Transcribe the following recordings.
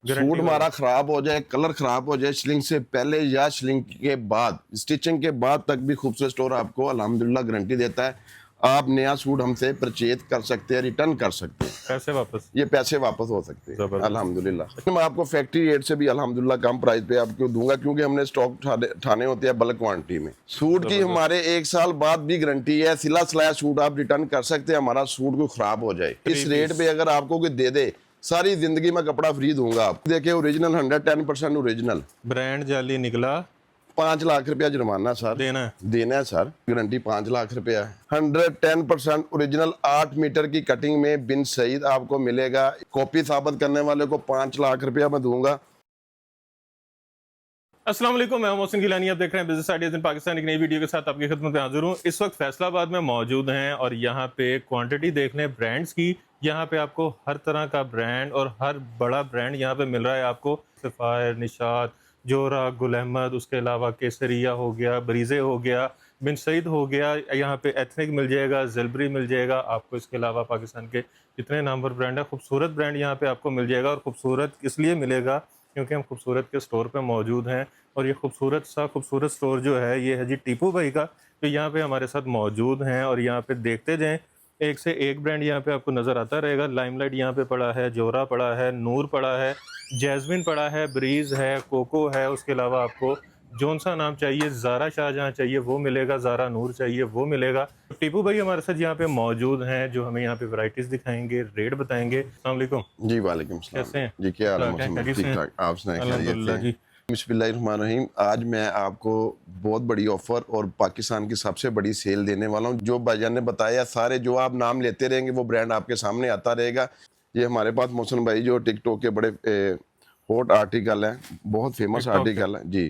Suit हमारा खराब हो जाए, कलर खराब हो जाए, शिलिंग से पहले या शिलिंग के बाद, स्टिचिंग के बाद तक भी खूबसूरत स्टोर आपको अल्हम्दुलिल्लाह गारंटी देता है। आप नया सूट हमसे परचेज कर सकते हैं, रिटर्न कर सकते हैं, पैसे वापस। ये पैसे वापस हो सकते हैं जबरदस्त। अल्हम्दुलिल्लाह। मैं आपको फैक्ट्री रेट से भी अल्हम्दुलिल्लाह कम प्राइस पे आपको दूंगा, क्योंकि हमने स्टॉक ठाने होते हैं बल्क क्वांटिटी में। सूट की जबरदस्त। हमारे 1 साल बाद भी गारंटी है, सिला सिलाया सूट आप रिटर्न कर सकते हैं, हमारा सूट कोई खराब हो जाए। इस रेट पे अगर आपको कोई दे दे, सारी जिंदगी में कपड़ा फ्री दूंगा आपको। देखिए ओरिजिनल 110% ओरिजिनल, ब्रांड जाली निकला 5 लाख रुपया जुर्माना सर देना है। देना है सर, गारंटी 5 लाख रुपया है। 110% ओरिजिनल 8 मीटर की कटिंग में बिन सईद आपको मिलेगा। कॉपी साबित करने वाले को 5 लाख रुपया मैं दूंगा। अस्सलाम वालेकुम, मैं मोहसिन गिलानी, आप देख रहे हैं बिजनेस आइडियाज इन पाकिस्तान। एक नई वीडियो के साथ आपकी खिदमत में हाजिर हूँ। इस वक्त फैसलाबाद में मौजूद हैं और यहाँ पे क्वांटिटी देख लें ब्रांड्स की। यहाँ पे आपको हर तरह का ब्रांड और हर बड़ा ब्रांड यहाँ पे मिल रहा है आपको। सफ़ायर, निशात, जोरा, गुल अहमद, उसके अलावा केसरिया हो गया, ब्रीजे हो गया, बिन सईद हो गया, यहाँ पे एथनिक मिल जाएगा, ज़िलबरी मिल जाएगा आपको। इसके अलावा पाकिस्तान के जितने नामवर ब्रांड है, खूबसूरत ब्रांड यहाँ पे आपको मिल जाएगा। और खूबसूरत इसलिए मिलेगा क्योंकि हम खूबसूरत के स्टोर पे मौजूद हैं। और ये खूबसूरत स्टोर जो है ये है जी टीपू भाई का, तो यहाँ पे हमारे साथ मौजूद हैं। और यहाँ पे देखते जाएं, एक से एक ब्रांड यहाँ पे आपको नज़र आता रहेगा। लाइमलाइट यहाँ पे पड़ा है, जोरा पड़ा है, नूर पड़ा है, जैस्मिन पड़ा है, ब्रीज है, कोको है। उसके अलावा आपको जोन सा नाम चाहिए, ज़ारा शाहजहाँ चाहिए वो मिलेगा, ज़ारा नूर चाहिए वो मिलेगा। टीपू भाई हमारे साथ यहाँ पे मौजूद हैं जो हमें यहाँ पे वैरायटीज़ दिखाएंगे, रेट बताएंगे। अस्सलाम वालेकुम। जी वालेकुम सलाम। कैसे हैं? जी क्या हाल है क्या मौसम? खैरियत से ठीक हैं? ठाक, आप सुनाएं खैरियत अल्हम्दुलिल्लाह से? जी। बिस्मिल्लाहिर्रहमानिर्रहीम। आज मैं आपको बहुत बड़ी ऑफर और पाकिस्तान की सबसे बड़ी सेल देने वाला हूँ। जो भाईजान ने बताया, सारे जो आप नाम लेते रहेंगे वो ब्रांड आपके सामने आता रहेगा। ये हमारे पास मोहसिन भाई जो टिकटॉक के बड़े हॉट आर्टिकल हैं, बहुत फेमस टिकटॉक पे आर्टिकल है जी।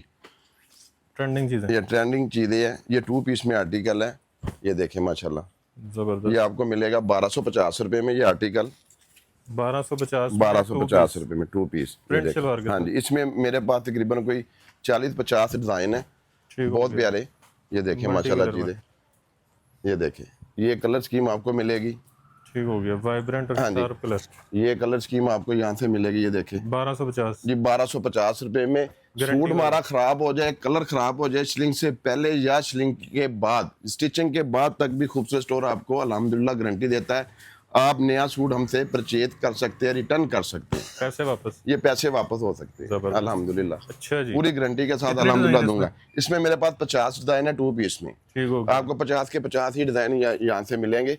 ट्रेंडिंग चीज़ें। ये ट्रेंडिंग चीज़ें हैं, ये 2 पीस में आर्टिकल है। ये देखें माशाल्लाह, ये जबरदस्त। आपको मिलेगा 1250 रुपये में। ये आर्टिकल 1250 1250 रुपये में 2 पीस। ये प्रिंट देखें, शलवार के हाँ साथ। जी, इसमें मेरे पास तकरीबन कोई 40-50 डिज़ाइन है, ठीक हो बहुत गया। प्यारे। ये देखें मल्टी माशाल्लाह कलर में। चीज़ें, ये देखें, ये कलर स्कीम आपको मिलेगी। ठीक हो गया, वाइब्रेंट और हाँ जी, शार्प कलर। ये कलर स्कीम आपको यहाँ से मिलेगी। ये देखें 1250 जी, 1250 रुपये में। सूट गारंटी वाला। हमारा खराब हो जाए, कलर खराब हो जाए, शिलिंग से पहले या शिलिंग के बाद, स्टिचिंग के बाद तक भी खूबसूरत स्टोर आपको अल्हम्दुलिल्लाह गारंटी देता है। आप नया सूट हमसे परचेज कर सकते हैं, रिटर्न कर सकते हैं, पैसे वापस। ये पैसे वापस हो सकते हैं जबरदस्त। अल्हम्दुलिल्लाह। अच्छा जी। पूरी गारंटी के साथ कितने अल्हम्दुलिल्लाह डिजाइन इसमें? दूंगा। इसमें मेरे पास 50 डिज़ाइन है 2 पीस में। ठीक हो गया। आपको 50 के 50 ही डिज़ाइन यहाँ से मिलेंगे।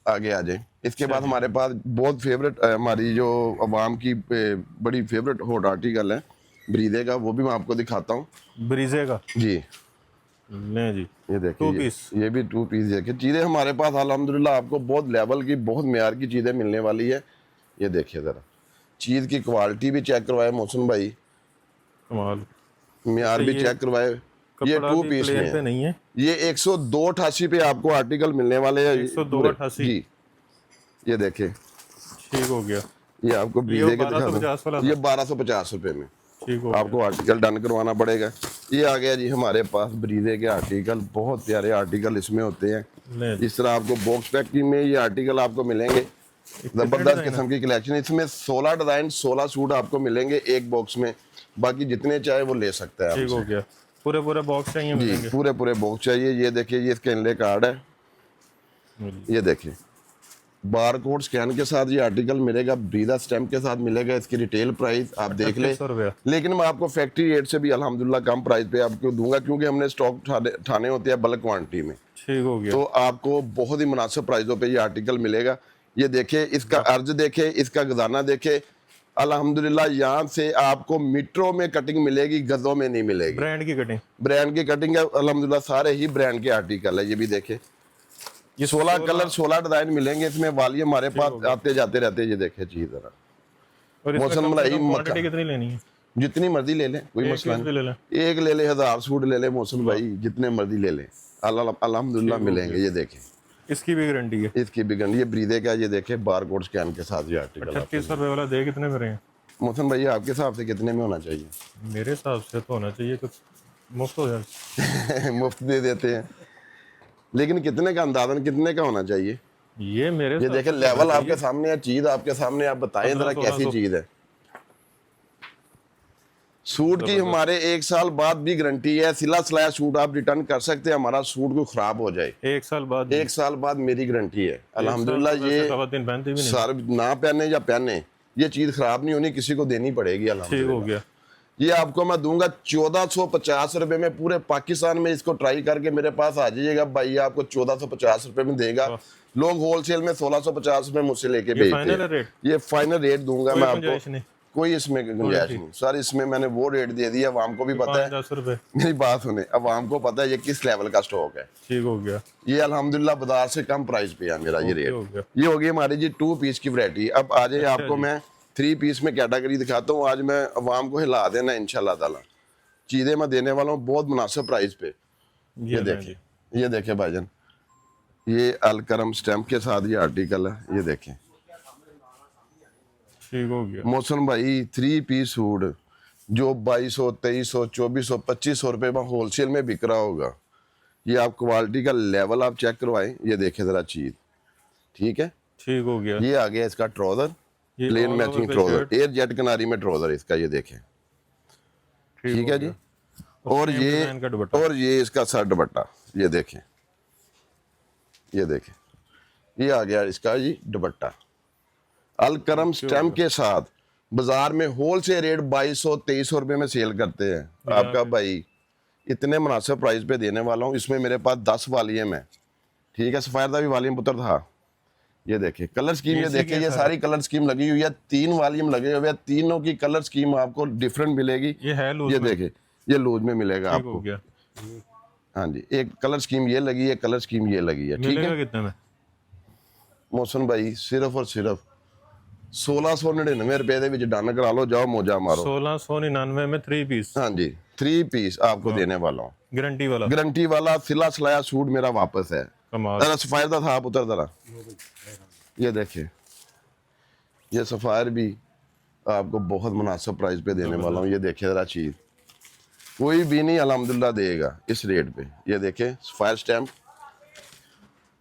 आगे आ जाए। इसके अच्छा बाद जी। हमारे पास बहुत फेवरेट, हमारी जो अवाम की बड़ी फेवरेट हॉट आर्टिकल है ब्रीदे का, वो भी मैं आपको दिखाता हूँ ब्रीजे का जी। लें जी। ये देखिए, 2 पीस। ये भी 2 पीस देखिए। चीज़ें हमारे पास अल्हम्दुलिल्लाह आपको बहुत लेवल की, बहुत मेयार की चीज़ें मिलने वाली है। ये देखिए ज़रा, चीज़ की क्वालिटी भी चेक करवाए मोहसिन भाई, कमाल। मेयार अच्छा भी ये चेक करवाए। ये कपड़ा 2 भी पीस में प्लेन है। पे नहीं है। ये 102.88 पे आपको आर्टिकल मिलने वाले हैं 102 पूरे 88। जी। ये देखें, ठीक हो गया। ये आपको ये वो ब्रीदे के दिखा दूँ। 1250 वाला ये था। 1250 रुपये में ठीक हो आपको गया। आर्टिकल डन करवाना पड़ेगा। ये आ गया जी हमारे पास ब्रीजे के आर्टिकल, बहुत प्यारे आर्टिकल इसमें होते हैं। लें जी। इस तरह आपको बॉक्स पैकिंग में ये आर्टिकल आपको मिलेंगे। कितने ज़बरदस्त डिजाइन है? किस्म की कलेक्शन। इसमें 16 डिज़ाइन, 16 सूट आपको मिलेंगे एक बॉक्स में। बाकी जितने चाहे वो ले सकता है ठीक हो आपसे गया। पूरे पूरे बॉक्स चाहिए जी। मिलेंगे। पूरे पूरे बॉक्स चाहिए। ये देखिए, ये इसका इनले कार्ड है। ये देखिए, बार कोड स्कैन के साथ ये आर्टिकल मिलेगा, ब्रीदा स्टैम्प के साथ मिलेगा। इसकी रिटेल प्राइस आप देख ले, 3800 रुपया। लेकिन मैं आपको फैक्ट्री रेट से भी अल्हम्दुलिल्लाह कम प्राइस पे आपको दूंगा, क्योंकि हमने स्टॉक ठाने होते हैं बल्क क्वांटिटी में। ठीक हो गया। तो आपको बहुत ही मुनासिब प्राइसों पे ये आर्टिकल मिलेगा। ये देखे, इसका अर्ज देखे, इसका खजाना देखे। अल्हम्दुलिल्लाह यहाँ से आपको मीटरों में कटिंग मिलेगी, गजों में नहीं मिलेगी। ब्रांड की कटिंग। ब्रांड की कटिंग है अल्हम्दुलिल्लाह, सारे ही ब्रांड के आर्टिकल है। ये भी देखे, ये 16 कलर, 16 डिजाइन मिलेंगे इसमें। वाली हमारे पास आते जाते रहते हैं। ये देखे चीज जरा, और इसमें मौसम कम से मलाई कम मक्का, क्वांटिटी कितनी लेनी है? जितनी मर्जी ले लें, कोई एक मसला पीस भी ले लें। नहीं। एक ले ले, 1000 सूट ले ले मौसम भाई, जितने मर्जी ले लें, अल्हम्दुलिल्लाह ठीक हो मिलेंगे। ये देखें, इसकी भी गारंटी है। इसकी भी गंदी, ये ब्रीदे का, ये देखे बार कोड स्कैन के साथ ये आर्टिकल। 3800 रुपये वाला दे कितने में रहे हैं? मोहसिन भाई आपके हिसाब से कितने में होना चाहिए? मेरे हिसाब से तो होना चाहिए कुछ मुफ्त हो जाए। मुफ्त दे देते हैं, लेकिन कितने का अंदाजन कितने का होना चाहिए? ये मेरे ये हिसाब देखे, से लेवल होना आपके चाहिए सामने है, चीज आपके सामने, आप बताएं जरा 1500 कैसी चीज है। सूट की हमारे 1 साल बाद भी गारंटी है, सिला सिलाया सूट आप रिटर्न कर सकते हैं, हमारा सूट कोई खराब हो जाए 1 साल बाद 1 साल बाद मेरी गारंटी है अल्हम्दुलिल्लाह। वैसे ये खवातीन पहनती भी नहीं। सर ना पहने या पहने, ये चीज खराब नहीं होनी, किसी को देनी पड़ेगी ठीक हो अल्हम्दुलिल्लाह। गया। ये आपको मैं दूंगा 1450 रुपए में, पूरे पाकिस्तान में इसको ट्राई करके मेरे पास आ जाइएगा भाई, आपको 1450 रुपए में देगा। लोग होलसेल में 1650 रुपए मुझसे लेके ये भेजते फाइनल हैं। रेट, ये फाइनल रेट दूंगा कोई मैं गुंजाइश आपको, नहीं। कोई इसमें गुंजाइश नहीं सर। इसमें मैंने वो रेट दे दिया, अवाम को भी पता है, 5-10 रुपए। मेरी बात सुने, अवाम को पता है ये किस लेवल का स्टॉक है। ठीक हो गया। ये अल्हम्दुलिल्लाह बाजार से कम प्राइस पे है मेरा ये ओके, रेट। हो गया। ये होगी हमारी जी 2 पीस की वैरायटी। अब आ जाए आपको जी। मैं 3 पीस में कैटेगरी दिखाता हूँ। आज मैं अवाम को हिला देना इंशाल्लाह ताला, चीज़ें मैं देने वाला हूँ बहुत मुनासिब प्राइस पे। ये देखें, ये देखें भाईजान, ये अलकरम स्टैम्प के साथ ये आर्टिकल है, ये देखें। ठीक हो गया। मौसम भाई 3 पीस सूट जो 2200, 2300, 2400, 2500 रुपये में होलसेल में बिक रहा होगा, ये आप क्वालिटी का लेवल आप चेक करवाएं। ये देखें ज़रा चीज़, ठीक है। ठीक हो गया। ये आ गया इसका ट्राउजर, ये plain all matching over the trouser, shirt। Air jet कनारी में ट्राउजर इसका, ये देखें, ठीक हो है जी। गया। और same ये design का दुपट्टा। और ये इसका सर दुपट्टा, ये देखें, ये देखें, ये आ गया इसका जी दुपट्टा अलकरम स्टैम्प के साथ। बाजार में होलसेल रेट 2200, 2300 रुपये में सेल करते हैं। आपका भाई इतने मुनासिब प्राइस पे देने वाला हूँ। इसमें मेरे पास 10 वालीम है, ठीक है। सफायर का भी वालीम पुत्र था। ये देखें कलर स्कीम, ये देखें, ये सारी कलर स्कीम लगी हुई है, 3 वालीम लगे हुए हैं, तीनों की कलर स्कीम आपको डिफरेंट मिलेगी। ये है लूज ये में। देखें, ये लूज में मिलेगा ठीक हो आपको। गया। हाँ जी, एक कलर स्कीम ये लगी है, कलर स्कीम ये लगी है, ठीक मिलेगा है। कितने में? मोहसन भाई सिर्फ और सिर्फ 1699 रुपए ਦੇ ਵਿੱਚ डन करा लो, जाओ मौजा मारो। 1699 में 3 पीस हाँ जी, 3 पीस आपको देने वाला हूँ, गारंटी वाला। गारंटी वाला सिला सिलाया सूट मेरा वापस है। कमाल। जरा सफायर का था पुत्र जरा, ये देखिए, ये सफायर भी आपको बहुत मुनासिब प्राइस पे देने वाला हूँ। ये देखिए जरा चीज, कोई भी नहीं अल्हम्दुलिल्लाह देगा इस रेट पे। ये देखें सफायर स्टैम्प,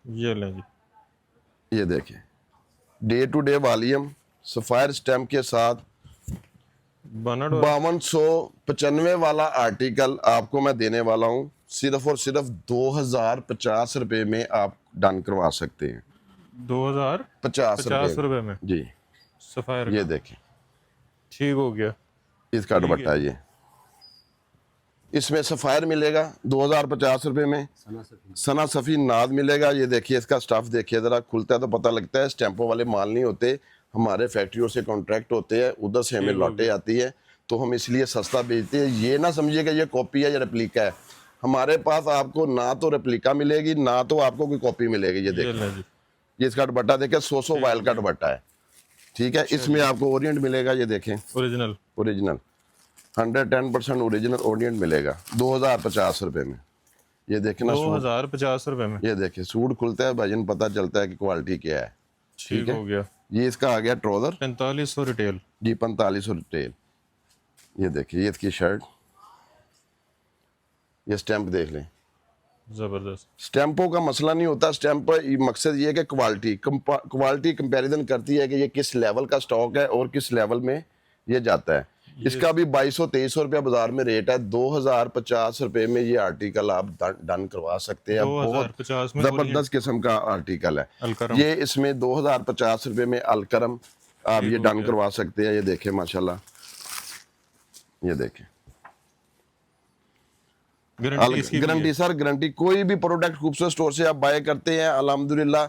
ये लें जी। ये देखें day to day volume sapphire stamp के साथ। बनट और 5295 वाला आर्टिकल आपको मैं देने वाला हूँ सिर्फ और सिर्फ 2050 रुपए में आप डन करवा सकते हैं। 2050 50 रुपए में जी। सफायर ये का। देखें ठीक हो गया। इसका ठीक दुपट्टा, ये इसमें सफायर मिलेगा 2050 रुपए में, सना सफ़ी नाद मिलेगा। ये देखिए इसका स्टफ देखिए ज़रा, खुलता है तो पता लगता है स्टैंपों वाले माल नहीं होते, हमारे फैक्ट्रियों से कॉन्ट्रैक्ट होते हैं, उधर से हमें लौटे आती है, तो हम इसलिए सस्ता बेचते हैं। ये ना समझिए कि ये कॉपी है या रेप्लिका है, हमारे पास आपको ना तो रेप्लिका मिलेगी ना तो आपको कोई कॉपी मिलेगी। ये ये देखिए, लें जी। ये इसका दुपट्टा देखिए 100 वायल का दुपट्टा है, ठीक है। इसमें आपको ओरिएंट मिलेगा, ये देखें ओरिजिनल। ओरिजिनल 110% ओरिजिनल ओरिएंट मिलेगा 2050 रुपए में। ये देखें ना सूट, 2050 रुपए में। ये देखिए सूट खुलता है भाईजान, पता चलता है कि क्वालिटी क्या है। ठीक है। हो गया। ये इसका आ गया ट्राउजर 4500 रिटेल जी, 4500 रिटेल। ये देखिए ये इसकी शर्ट, ये स्टैंप देख लें। जबरदस्त। स्टैंपों का मसला नहीं होता, स्टैंप मकसद ये है कि क्वालिटी कंपैरिजन करती है कि ये किस लेवल का स्टॉक है और किस लेवल में ये जाता है। इसका भी 2200-2300 रुपया बाजार में रेट है, 2050 रुपए में ये आर्टिकल आप डन करवा सकते हैं। बहुत 2050 में जबरदस्त किस्म का आर्टिकल है अलकरम। ये। इसमें 2050 रुपए में अलकरम आप ये डन करवा सकते हैं। ये देखें माशाल्लाह, ये देखें गारंटी इसकी भी है। Guarantee sir, guarantee. कोई भी प्रोडक्ट खूबसूरत स्टोर से आप बाय करते हैं अल्हम्दुलिल्लाह,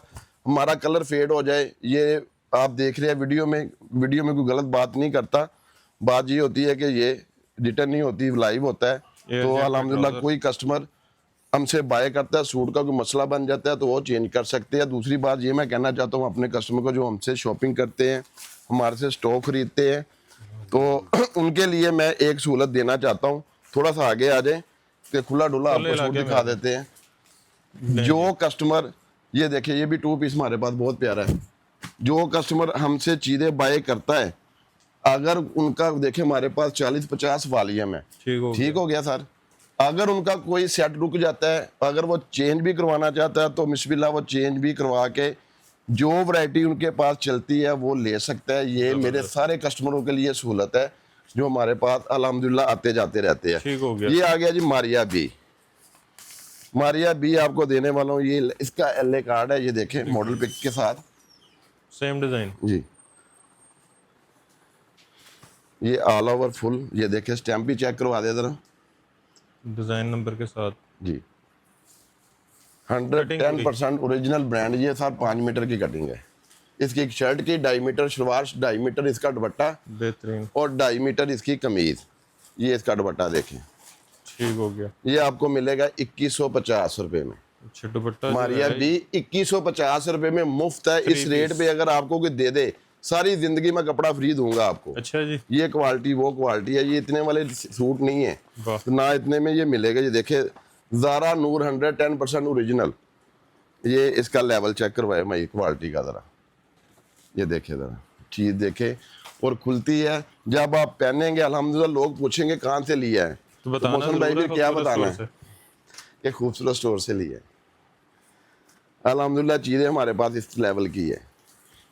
हमारा कलर फेड हो जाए, ये आप देख रहे हैं वीडियो में कोई गलत बात नहीं करता। बात ये होती है कि ये रिटर्न नहीं होती, लाइव होता है। तो अल्हम्दुलिल्लाह कोई कस्टमर हमसे बाय करता है, सूट का कोई मसला बन जाता है तो वो चेंज कर सकते हैं। दूसरी बात ये मैं कहना चाहता हूँ अपने कस्टमर को जो हमसे शॉपिंग करते हैं, हमारे से स्टॉक खरीदते हैं, तो उनके लिए मैं एक सहूलत देना चाहता हूँ। थोड़ा सा आगे आ जाए कि खुला डुला आपको सूट दिखा देते हैं। जो कस्टमर, ये देखिए ये भी 2 पीस हमारे पास बहुत प्यारा है। जो कस्टमर हमसे चीज़ें बाय करता है, अगर उनका देखे हमारे पास 40-50 वालीम है, ठीक हो गया सर। अगर उनका कोई सेट रुक जाता है, अगर वो चेंज भी करवाना चाहता है तो बिस्मिल्लाह वो चेंज भी करवा के जो वैरायटी उनके पास चलती है वो ले सकता है। ये मेरे सारे कस्टमरों के लिए सहूलत है। जो हमारे पास अल्हम्दुलिल्लाह आते जाते रहते हैं। ठीक हो गया। ये आ गया जी मारिया बी। मारिया बी आपको देने वाला हूँ, ये इसका LA कार्ड है, ये देखें मॉडल पिक के साथ सेम डिजाइन। जी। ये ऑल ओवर फुल, ये देखें स्टैम्प भी चेक करवा दे जरा डिजाइन नंबर के साथ जी। 110% ओरिजिनल ब्रांड। ये साथ 5 मीटर की कटिंग है। इसकी एक शर्ट की 2.5 मीटर शलवार, 2.5 मीटर इसका दुपट्टा बेहतरीन। और 2.5 मीटर इसकी कमीज। ये इसका दुपट्टा देखें, ठीक हो गया। ये आपको मिलेगा 2150 रुपए में। अच्छा दुपट्टा जो मारिया है, भी 2150 रुपए में मुफ्त है। इस रेट पे अगर आपको कोई दे दे, सारी जिंदगी में कपड़ा फ्री दूंगा आपको। अच्छा जी, ये क्वालिटी वो क्वालिटी है, ये इतने वाले सूट नहीं है वाह। तो ना इतने में ये मिलेगा। ये देखे ज़ारा नूर 110% ओरिजिनल। ये इसका लेवल चेक करवाए मैं क्वालिटी का ज़रा, ये देखे ज़रा चीज़ देखे और खुलती है। जब आप पहनेंगे अल्हम्दुलिल्लाह लोग पूछेंगे कहाँ से लिया है, तो बताना मोहसिन भाई जरूर है फिर क्या खूबसूरत बताना स्टोर है कि खूबसूरत स्टोर से लिया है। अल्हम्दुलिल्लाह चीज़ें हमारे पास इस लेवल की है।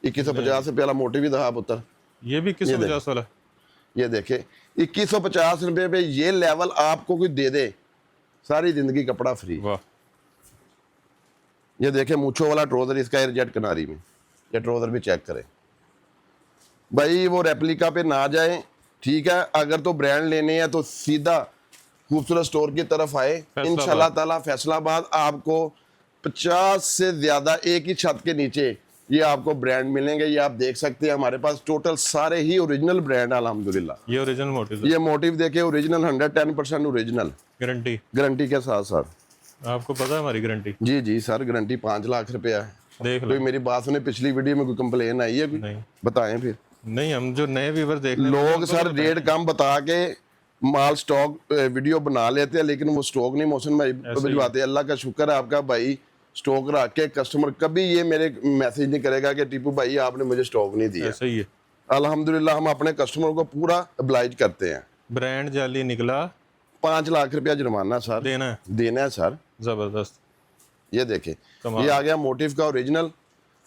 2150 रुपये वाला मोटी भी था पुत्र, से। ये भी 2150 वाला। ये देखे 2150 रुपये पे ये लेवल आपको कोई दे दे, सारी जिंदगी कपड़ा फ्री। वाह, ये देखे मूछों वाला ट्रोजर इसका एयरजेट किनारी में, ये ट्रोजर भी चेक करें भाई, वो रेप्लिका पे ना जाए, ठीक है। अगर तो ब्रांड लेने हैं तो सीधा खूबसूरत स्टोर की तरफ आए इंशाल्लाह ताला। फैसलाबाद आपको 50 से ज़्यादा एक ही छत के नीचे ये आपको ब्रांड मिलेंगे। ये आप देख सकते हैं हमारे पास टोटल सारे ही ओरिजिनल ब्रांड अल्हम्दुलिल्लाह। ये ओरिजिनल मोटिव ये मोटिव देखे ओरिजिनल 110% ओरिजिनल, गारंटी। गारंटी के साथ साथ। आपको पता है हमारी गारंटी। जी जी सर, गारंटी 5 लाख रुपया है। देख लो। कोई मेरी बात सुने, पिछली वीडियो में कोई कंप्लेन आई है कोई? नहीं बताएं फिर। नहीं, हम जो नए व्यूवर देख रहे हैं लोग सर रेट कम बता के माल स्टॉक वीडियो बना लेते हैं, लेकिन वो स्टॉक नहीं मोहसिन भाई भिजवाते। अल्लाह का शुक्र है आपका भाई स्टॉक रख के कस्टमर कभी ये मेरे मैसेज नहीं करेगा कि टीपू भाई आपने मुझे स्टॉक नहीं दिया। ऐसा ही है। अल्हम्दुलिल्लाह हम अपने कस्टमर को पूरा अब्लाइज करते हैं। ब्रांड जाली निकला, 5 लाख रुपया जुर्माना सर देना है। देना है सर। जबरदस्त। ये देखे कमाल। ये आ गया मोटिव का ओरिजिनल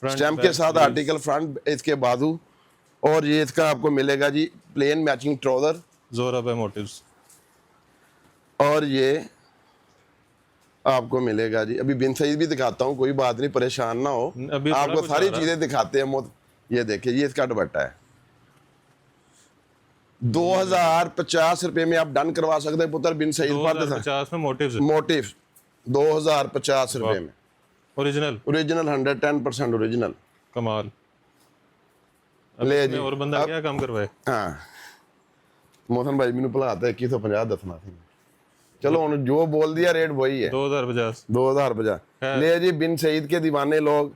फ्रंट स्टैम्प के साथ आर्टिकल फ्रंट, इसके बाजू, और ये इसका आपको मिलेगा जी प्लेन मैचिंग ट्राउजर, जोरा बाय मोटिव्स। और ये आपको मिलेगा जी। अभी बिन सईद भी दिखाता हूँ, कोई बात नहीं, परेशान ना हो, अभी बड़ा आपको कुछ सारी आ रहा है। चीजें दिखाते हैं। ये देखिए ये इसका दुपट्टा है। 2050 रुपए में आप डन करवा सकते हैं पुत्र। बिन सईद पर 2050 में मोटिव्स मोटिव 2050 रुपए में ओरिजिनल। Original 110% original. कमाल। अब ले इसमें जी। और बंदा क्या काम करवाए। हाँ मोहन भाई मैंने भुलाता है 2150 दसना थी। चलो उन्होंने जो बोल दिया रेट वही है 2050। 2050। है। ले जी, बिन सईद के दीवाने लोग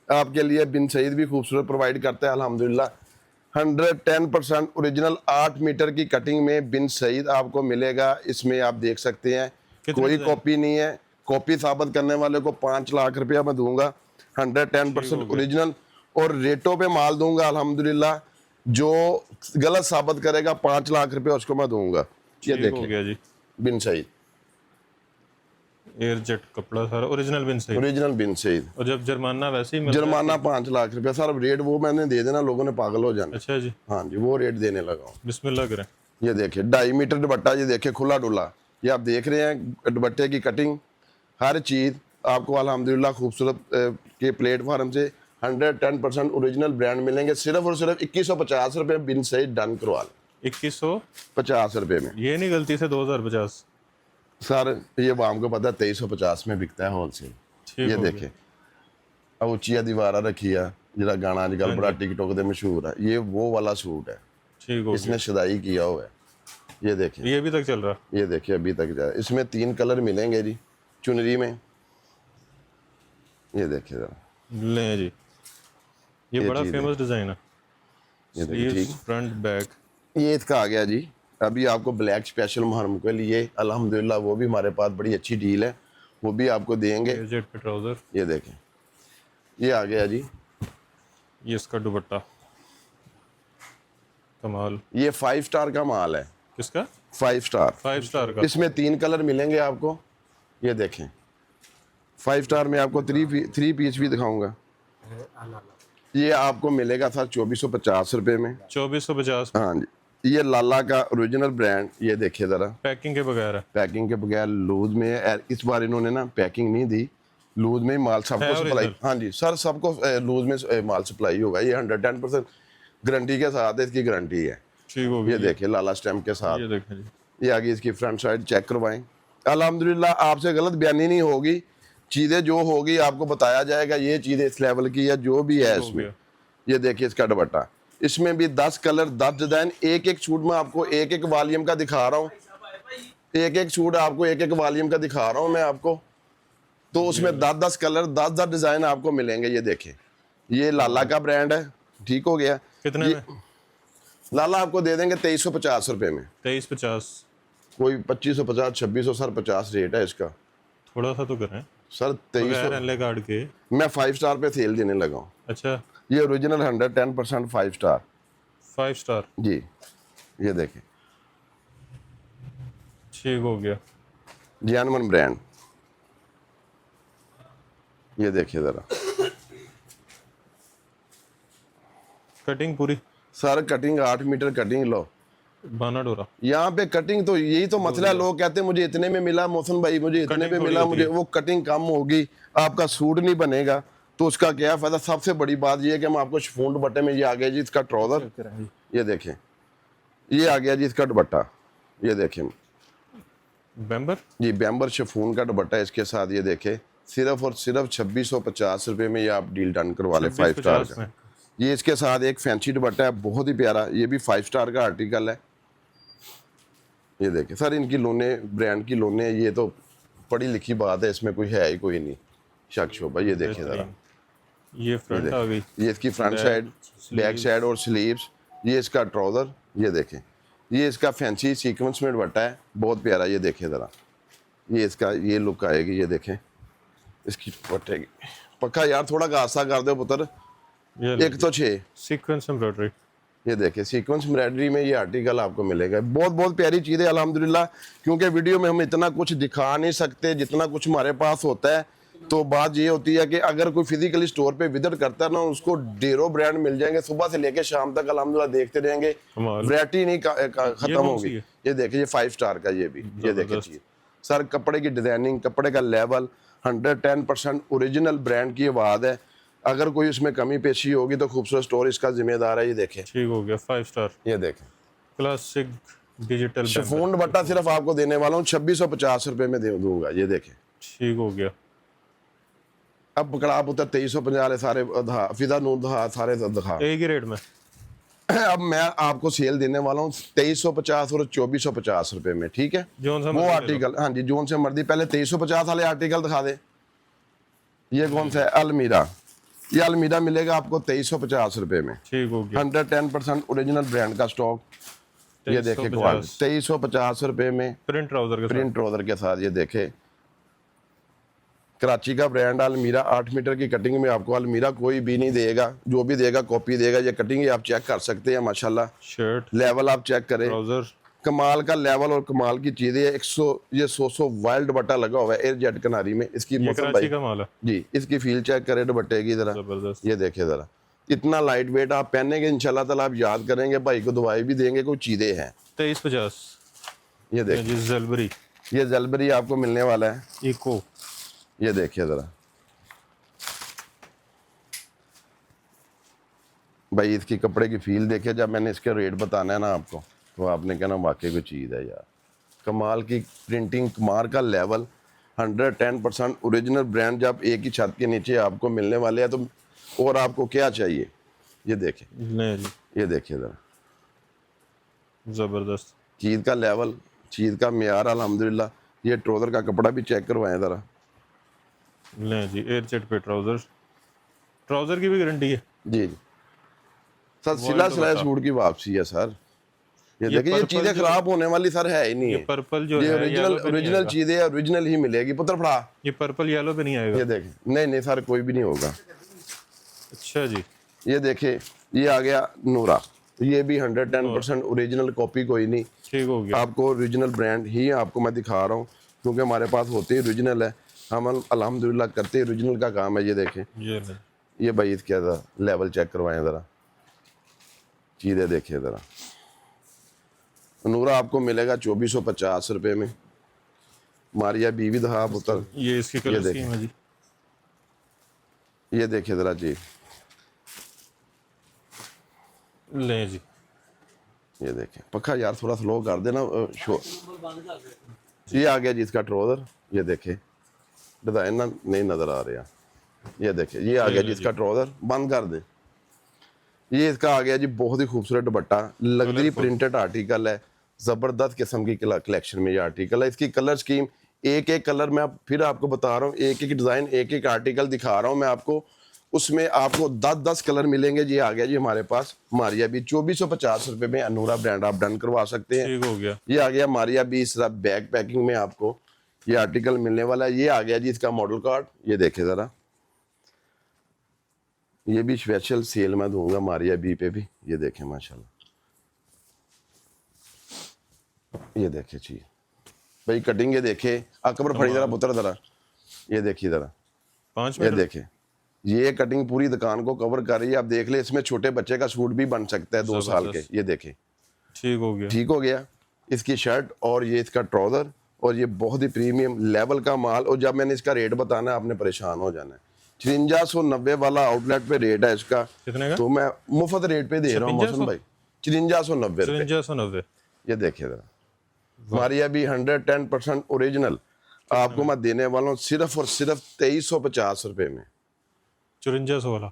आपके लिए बिन सईद भी खूबसूरत प्रोवाइड करते हैं अल्हम्दुलिल्लाह। 110% ओरिजिनल 8 मीटर की कटिंग में बिन सईद आपको मिलेगा। इसमें आप देख सकते हैं कितने कोई डिजाइन? कॉपी नहीं है। कॉपी साबित करने वाले को 5 लाख रुपया मैं दूंगा। 110% ओरिजिनल और रेटों पे माल दूंगा अल्हम्दुलिल्लाह। जो गलत साबित करेगा 5 लाख रुपया उसको मैं दूंगा। ये ठीक हो देखिए गया जी। बिन सईद, एयरजेट कपड़ा सारा ओरिजिनल बिन सही। ओरिजिनल बिन सईद। और जब जुर्माना वैसे ही मिल रहा है। जुर्माना 5 लाख रुपया सर। अब रेट वो मैंने दे देना, लोगों ने पागल हो जाना। अच्छा जी, हाँ जी, वो रेट देने लगा हूँ। बिस्मिल्लाह करें। ये देखिए 2.5 मीटर दुपट्टा, ये देखिए खुला डुला। ये आप देख रहे हैं दुपट्टे की कटिंग, हर चीज़ आपको अल्हम्दुलिल्लाह खूबसूरत के प्लेटफार्म से 110% ओरिजिनल ब्रांड मिलेंगे। सिर्फ और सिर्फ 2150 रुपये बिन से डन करवा लें। 2150 रुपये में ये नहीं गलती से 2050। सर ये वाम को पता है 2350 में बिकता है होलसेल। ठीक ये हो देखे अब उचिया दीवारा रखी है, जरा गाना आजकल बड़ा टिकटॉक दे मशहूर है, ये वो वाला सूट है। ठीक हो इसने शुदाई किया हुआ है। ये देखिए गया। ये भी तक चल रहा। ये देखिए अभी तक जाए। इसमें 3 कलर मिलेंगे जी चुनरी में। ये देखिए जरा, ले जी, ये बड़ा चीज़ फेमस डिजाइन है। ये देखिए स्लीव्स, ठीक। Front, back. ये इसका आ गया जी। अभी आपको ब्लैक स्पेशल मुहर्रम के लिए अल्हम्दुलिल्लाह वो भी हमारे पास बड़ी अच्छी डील है, वो भी आपको देंगे। एयरजेट पे ट्राउजर। ये देखें ये आ गया जी। ये इसका दुपट्टा कमाल। ये 5 स्टार का माल है। किसका? 5 स्टार। 5 स्टार का। इसमें 3 कलर मिलेंगे आपको। ये देखें 5 स्टार में आपको 3 पीस भी दिखाऊंगा। ये आपको मिलेगा सर 2450 रुपये में। 2450। हाँ जी, ये लाला का ओरिजिनल ब्रांड, ये देखिए ज़रा, पैकिंग के बगैर है, पैकिंग के बगैर लूज में है। इस बार इन्होंने ना पैकिंग नहीं दी, लूज में ही माल सबको है सप्लाई। original? हाँ जी सर, सबको लूज में माल सप्लाई होगा। ये 110% गारंटी के साथ है, इसकी गारंटी है। ठीक हो ये गया। देखिए लाला स्टैम्प के साथ। ये देखें जी, ये आगे इसकी फ्रंट साइड चेक करवाएं। अल्हम्दुलिल्लाह आपसे गलत बयानी नहीं होगी, चीज़ें जो होगी आपको बताया जाएगा, ये चीज़ें इस लेवल की है जो भी है ठीक हो इसमें। गया। ये देखिए इसका दुपट्टा, इसमें भी 10 कलर 10 डिजाइन, एक एक सूट में आपको एक एक वॉल्यूम का दिखा रहा हूँ, एक एक सूट आपको एक एक वॉल्यूम का दिखा रहा हूँ मैं आपको। तो उसमें 10-10 कलर 10-10 डिजाइन आपको मिलेंगे। ये देखिए, ये लाला का ब्रांड है। ठीक हो गया। कितने ये में? लाला आपको दे देंगे 2350 रुपये में। 2350। कोई 2550 2600 सर 50 रेट है इसका थोड़ा सा तो करें सर। बगैर 2300 एनले कार्ड के। मैं 5 स्टार पे सेल देने लगा हूँ। अच्छा, ये ओरिजिनल 110% 5 स्टार 5 स्टार। जी। ये देखिए ठीक हो गया। Genuine brand. ये देखिए ज़रा कटिंग पूरी सर, कटिंग 8 मीटर कटिंग लो। बाना डोरा। यहाँ पे कटिंग तो यही तो मसला है, लोग कहते हैं मुझे इतने में मिला मौसम भाई, मुझे इतने Cutting में थोड़ी मिला, होती मुझे है। वो कटिंग कम होगी, आपका सूट नहीं बनेगा, तो उसका क्या फायदा। सबसे बड़ी बात ये है कि हम आपको शिफॉन दुपट्टे में, ये आ गया जी इसका ट्राउजर। ये देखें, ये आ गया जी इसका दुपट्टा। ये देखें बेम्बर। जी, बैम्बर शिफॉन का दुपट्टा इसके साथ। ये देखें, सिर्फ और सिर्फ 2650 रुपये में ये आप डील डन करवा लें 5 स्टार 2650 का। में। ये इसके साथ एक फैंसी दुपट्टा है, बहुत ही प्यारा, ये भी 5 स्टार का आर्टिकल है। ये देखिए सर, इनकी लोने ब्रांड की लोने, ये तो पढ़ी लिखी बात है, इसमें कोई है ही कोई नहीं शक शोभा। ये देखिए ज़रा, ये फ्रंट आ गई। ये इसकी front Back, side, back side और स्लीव्स। ये इसका ट्राउज़र। ये देखें, ये इसका फैंसी सीक्वेंस में दुपट्टा है, बहुत प्यारा। ये देखिए ज़रा, ये इसका ये लुक आएगी। ये देखें इसकी दुपट्टे की पक्का यार, थोड़ा गासा कर दो पुत्र। ये 106। Sequence embroidery. ये देखिए सीक्वेंस एम्ब्रॉयडरी में ये आर्टिकल आपको मिलेगा। बहुत बहुत प्यारी चीज़ है अल्हम्दुलिल्लाह, क्योंकि वीडियो में हम इतना कुछ दिखा नहीं सकते जितना कुछ हमारे पास होता है। तो बात ये होती है कि अगर कोई फिजिकली स्टोर पे विजिट करता है ना, उसको ढेरों ब्रांड मिल जाएंगे, सुबह से लेकर शाम तक अल्हम्दुलिल्लाह देखते रहेंगे, कमाल। वैरायटी नहीं खत्म कौन होगी। सी है? ये देखिए, ये 5 स्टार का, ये भी ये देखिए जबरदस्त। चीज़ सर, कपड़े की डिजाइनिंग, कपड़े का लेवल 110% ओरिजिनल ब्रांड की आवाज़ है। अगर कोई उसमें कमी पेशी होगी तो खूबसूरत स्टोर इसका जिम्मेदार है। ये देखें, ठीक हो गया। 5 स्टार ये देखें, क्लासिक डिजिटल बेम्बर। शिफॉन दुपट्टा सिर्फ आपको देने वाला हूँ 2650 रुपये में दे दूंगा। ये देखें, ठीक हो गया। अब पकड़ा पुत्र 2350 सारे फिजा नूर सारे दिखा। एक ही रेट में। अब मैं आपको सेल देने वाला हूँ 2350 और 2450 रुपये में। ठीक है, जोन सा वो मर्जी ले लो। आर्टिकल, हाँ जी, जोन से मर्जी। पहले 2350 वाले आर्टिकल दिखा दे। ये कौन सा है? अलमीरा। ये अलमीरा मिलेगा आपको 2350 रुपये में, ठीक हो गया। 110% ओरिजिनल ब्रांड का स्टॉक। ये देखे 2350 रुपये में प्रिंट ट्राउजर के साथ। प्रिंट ट्राउजर के साथ। ये देखे, कराची का ब्रांड अलमीरा, 8 मीटर की कटिंग में आपको अलमीरा कोई भी नहीं देगा, जो भी देगा कॉपी देगा। ये कटिंग आप चेक कर सकते हैं, माशाल्लाह शर्ट, लेवल आप चेक करें, ट्राउजर। कमाल का लेवल और कमाल की चीज़ें है। 100 ये 100 वाइल्ड दुपट्टा लगा हुआ है एयर जेट कनारी में। इसकी ये मौसम कराची भाई का माल है। जी, इसकी फील चेक करें दुपट्टे की ज़रा। जबरदस्त। ये देखिए ज़रा, इतना लाइट वेट आप पहनेंगे इंशाल्लाह ताला आप याद करेंगे, भाई को दवाई भी देंगे, कोई चीज़ें हैं। 2350। ये देखिए, जी जलबरी ये जलबरी आपको मिलने वाला है। इको। ये देखिए ज़रा भाई, इसकी कपड़े की फील देखिए। जब मैंने इसके रेट बताना है ना आपको, तो आपने कहना वाकई कोई चीज़ है यार, कमाल की प्रिंटिंग, कमाल का लेवल, 110% ओरिजिनल ब्रांड। जब एक ही छत के नीचे आपको मिलने वाले हैं तो और आपको क्या चाहिए। ये देखें, नहीं जी, ये देखिए ज़रा जबरदस्त। चीज़ का लेवल, चीज़ का मेयार अल्हम्दुलिल्लाह। ये ट्राउज़र का कपड़ा भी चेक करवाएं ज़रा। नहीं जी, एयर जेट पे ट्राउजर। ट्राउजर की भी गारंटी है। जी जी सर, वो सिला तो सिलाए बता। सूट की वापसी है सर। ये ये देखिए, ये पर्पल चीज़ें जो- खराब होने वाली सर है ही नहीं ये है। पर्पल जो ये है ओरिजिनल येलो पे नहीं ओरिजिनल आएगा। चीज़ें ओरिजिनल ही मिलेगी। पुत्र फड़ा, ये पर्पल येलो पे नहीं आएगा। ये देखें, नहीं नहीं सर, कोई भी नहीं होगा। अच्छा जी, ये देखे, ये आ गया नूरा। ये भी 110% ओरिजिनल कॉपी कोई नहीं, ठीक हो गया। आपको ओरिजिनल ब्रांड ही आपको मैं दिखा रहा हूँ, क्योंकि हमारे पास होते ही ओरिजिनल है। हम अल्हम्दुलिल्लाह करते ओरिजिनल का काम है। ये देखें, ये नहीं। ये भाई इसके ज़रा लेवल चेक करवाएं ज़रा, चीज़ें देखिए ज़रा। अनूरा आपको मिलेगा 2450 रुपये में। मारिया बीवी दहा पुत्र, ये इसकी कलर स्कीम है जी। ये देखिए ज़रा जी, लें जी, ये देखें पक्का यार थोड़ा स्लो कर देना शो। ये आ गया जी इसका ट्राउज़र, ये देखे डिज़ाइन ना नहीं नज़र आ रहा, ये देखे ये आ गया जी इसका ट्राउज़र, बंद कर दे। ये इसका आ गया जी बहुत ही खूबसूरत दुपट्टा, लग्जरी प्रिंटेड आर्टिकल है, ज़बरदस्त किस्म की कलेक्शन में ये आर्टिकल है। इसकी कलर स्कीम एक एक कलर मैं फिर आपको बता रहा हूँ, एक एक डिज़ाइन एक एक आर्टिकल दिखा रहा हूँ मैं आपको, उसमें आपको 10-10 कलर मिलेंगे। ये आ गया जी हमारे पास मारिया भी 2450 रुपये में अनूरा ब्रांड आप डन करवा सकते हैं। ठीक हो गया। ये आ गया मारिया भी इस तरह बैग पैकिंग में आपको ये आर्टिकल मिलने वाला है। ये आ गया जी इसका मॉडल कार्ड, ये देखे ज़रा, ये भी स्पेशल सेल में दूंगा मारिया बी पे भी, ये देखें माशाल्लाह, ये देखे जी भाई कटिंग, ये देखे अकबर फड़ी ज़रा पुत्र ज़रा, ये देखिए ज़रा, 5 ये मीटर देखे ये कटिंग पूरी दुकान को कवर कर रही है। आप देख ले, इसमें छोटे बच्चे का सूट भी बन सकता है 2 साल के। ये देखे ठीक हो गया। ठीक हो गया। इसकी शर्ट और ये इसका ट्राउज़र, और ये बहुत ही प्रीमियम लेवल का माल, और जब मैंने इसका रेट बताना है आपने परेशान हो जाना है। 5390 वाला आउटलेट पे रेट है इसका, कितने का? तो मैं मुफ्त रेट पे दे रहा हूँ मौसम भाई, 5390 रुपये। 5390। ये देखिए जरा, हमारी अभी 110% ओरिजिनल आपको मैं देने वाला हूँ सिर्फ और सिर्फ 2350 रुपये में। 5400 वाला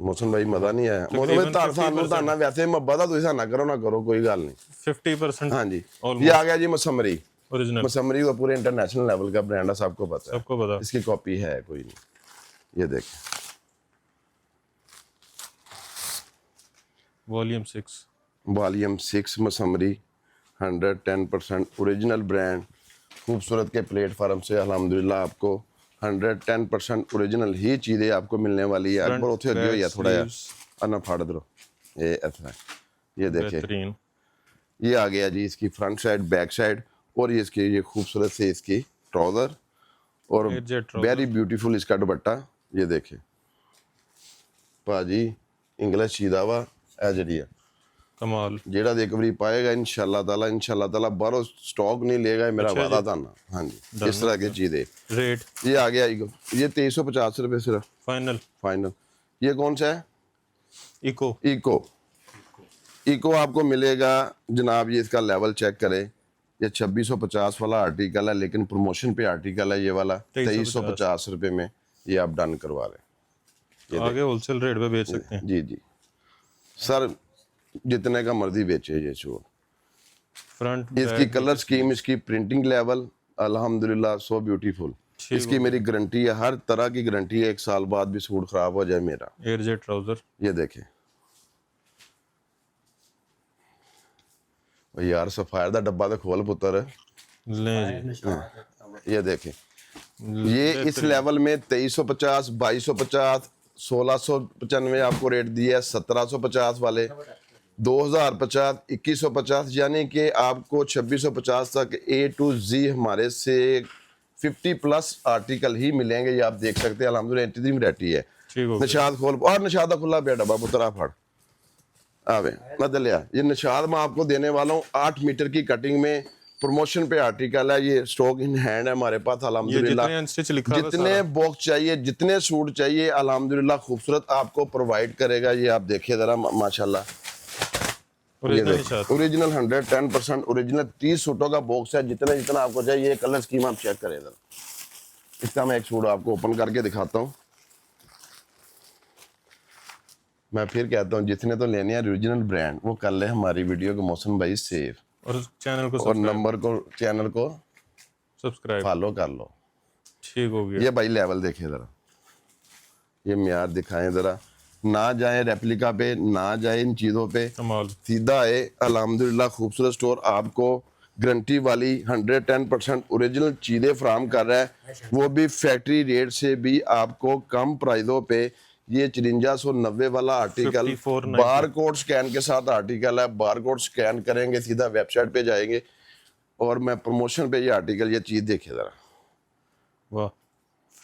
मौसम भाई मजा नहीं आया मौसम भाई, ताना वैसे मुहब्बत है, तुम ना करो ना करो कोई गल नहीं। 50%। हाँ जी, ये आ गया जी मसमरी। ओरिजिनल मसमरी तो पूरे इंटरनेशनल लेवल का ब्रांड है, सबको पता है, सबको पता। इसकी कॉपी है कोई नहीं। ये देखें वॉल्यूम 6 मसमरी 110% ओरिजिनल ब्रांड, खूबसूरत के प्लेटफार्म से अल्हम्दुलिल्लाह आपको 110% ओरिजिनल ही चीज़ें आपको मिलने वाली है। अकबर उठे अगे हो या थोड़ा यार अन्ना फाड़ दो, ये ऐसा है। ये देखे बेहतरीन। ये आ गया जी इसकी फ्रंट साइड बैक साइड, और ये इसकी ये खूबसूरत से इसकी ट्राउज़र और वेरी ब्यूटीफुल इसका दुपट्टा। ये देखे भाजी इंग्लिश चीज़ वा है जी, कमाल। जेड़ा एक बारी पाएगा इंशाल्लाह ताला बाहरों स्टॉक नहीं लेगा, मेरा वादा था ना। हाँ जी, इस तरह की चीज़ है। रेट ये आ गया ये 2350 रुपये सिर्फ फाइनल। ये कौन सा है? इको इको आपको मिलेगा जनाब, ये इसका लेवल चेक करें, ये 2650 वाला आर्टिकल है, लेकिन प्रमोशन पे आर्टिकल है ये वाला 2350 रुपये में ये आप डन करवा रहे हैं। आगे होलसेल रेट पे बेच सकते हैं। जी जी सर, जितने का मर्जी बेचे ये शो। फ्रंट इसकी कलर स्कीम, इसकी प्रिंटिंग लेवल अल्हम्दुलिल्लाह सो ब्यूटीफुल। इसकी मेरी गारंटी है, हर तरह की गारंटी है, 1 साल बाद भी सूट खराब हो जाए मेरा। एयरजेट ट्राउजर, ये देखें यार, सफायर का डब्बा तो खोल पुत्र, लें जी। ये देखें ये इस लेवल में 2350, 2250, 1695 आपको रेट दिया है, 1750 वाले 2050, 2150, यानी कि आपको 2650 तक A to Z हमारे से 50+ आर्टिकल ही मिलेंगे। ये आप देख सकते हैं अल्हम्दुलिल्लाह इतनी वैरायटी है। निशाद खोल, और निशाद का खुला पे डब्बा पुत्रा फड़ आवे मत लिया। ये निशाद मैं आपको देने वाला हूँ 8 मीटर की कटिंग में, प्रमोशन पे आर्टिकल है, ये स्टॉक इन हैंड है हमारे पास अल्हम्दुलिल्लाह। जितने बॉक्स चाहिए, जितने सूट चाहिए अल्हम्दुलिल्लाह खूबसूरत आपको प्रोवाइड करेगा। ये आप देखिए जरा माशाल्लाह, ओरिजिनल 110% ओरिजिनल 30 सूटों का बॉक्स है, जितना जितना आपको चाहिए। ये कलर स्कीम आप चेक करें जरा, इसका मैं एक सूट आपको ओपन करके दिखाता हूँ। मैं फिर कहता हूँ जितने तो लेने हैं ओरिजिनल ब्रांड, वो कर ले हमारी वीडियो को मौसम भाई सेव, और चैनल को और नंबर को चैनल को सब्सक्राइब फॉलो कर लो। ठीक हो गया। ये भाई लेवल देखें ज़रा, ये म्यार दिखाएं ज़रा, ना जाए रेप्लिका पे, ना जाए इन चीज़ों पे, सीधा है अल्हम्दुलिल्लाह खूबसूरत स्टोर आपको गारंटी वाली 110% ओरिजिनल चीज़ें फराम कर रहा है, वो भी फैक्ट्री रेट से भी आपको कम प्राइसों पे। ये 5390 वाला आर्टिकल बार कोड स्कैन के साथ आर्टिकल है, बार कोड स्कैन करेंगे सीधा वेबसाइट पे जाएंगे, और मैं प्रमोशन पे ये आर्टिकल, ये चीज़ देखे ज़रा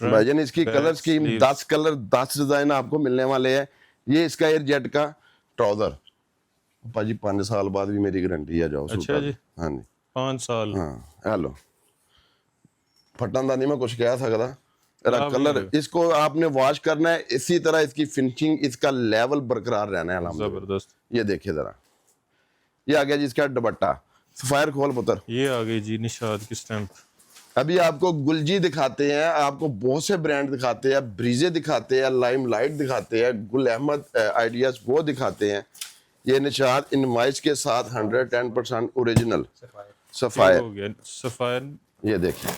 भाईजान। इसकी कलर स्कीम 10 कलर 10 डिज़ाइन आपको मिलने वाले हैं। ये इसका एयरजेट का ट्राउज़र, भाजी 5 साल बाद भी मेरी गारंटी है, जाओ अच्छा सूट जी। हाँ जी 5 साल हाँ हेलो फटन का नहीं मैं कुछ कह सकता। तेरा खराब नहीं कलर होगा। इसको आपने वॉश करना है, इसी तरह इसकी फिनिशिंग इसका लेवल बरकरार रहना है अल्हम्दुलिल्लाह। जबरदस्त। ये देखिए जरा, ये आ गया जी इसका दुपट्टा। सफायर खोल पुत्र। ये आ गई जी निशाद की स्टैंप। अभी आपको गुलजी दिखाते हैं, आपको बहुत से ब्रांड दिखाते हैं, ब्रीजे दिखाते हैं, लाइमलाइट दिखाते हैं, गुल अहमद आइडियाज वो दिखाते हैं। ये निशाद इनवाइस के साथ 110% ओरिजिनल ठीक सफायर। हो गया सफायर। ये देखिए,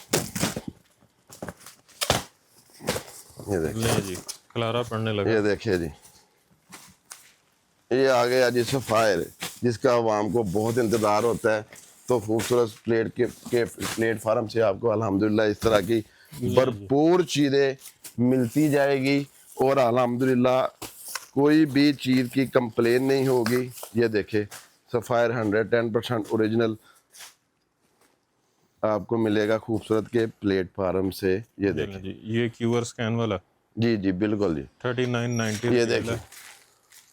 ये देखिए, ले जी खलारा पड़ने लगा। ये देखिए जी, ये आ गया जी सफायर, जिसका आवाम को बहुत इंतज़ार होता है। तो खूबसूरत प्लेटफार्म से आपको अल्हम्दुलिल्लाह इस तरह की भरपूर चीज़ें मिलती जाएगी और अल्हम्दुलिल्लाह कोई भी चीज़ की कंप्लेन नहीं होगी। ये देखे सफायर 110% ओरिजिनल आपको मिलेगा खूबसूरत के प्लेटफार्म से। ये देखें जी ये QR स्कैन वाला जी जी बिल्कुल जी, 3990 ये रियल देखिए है।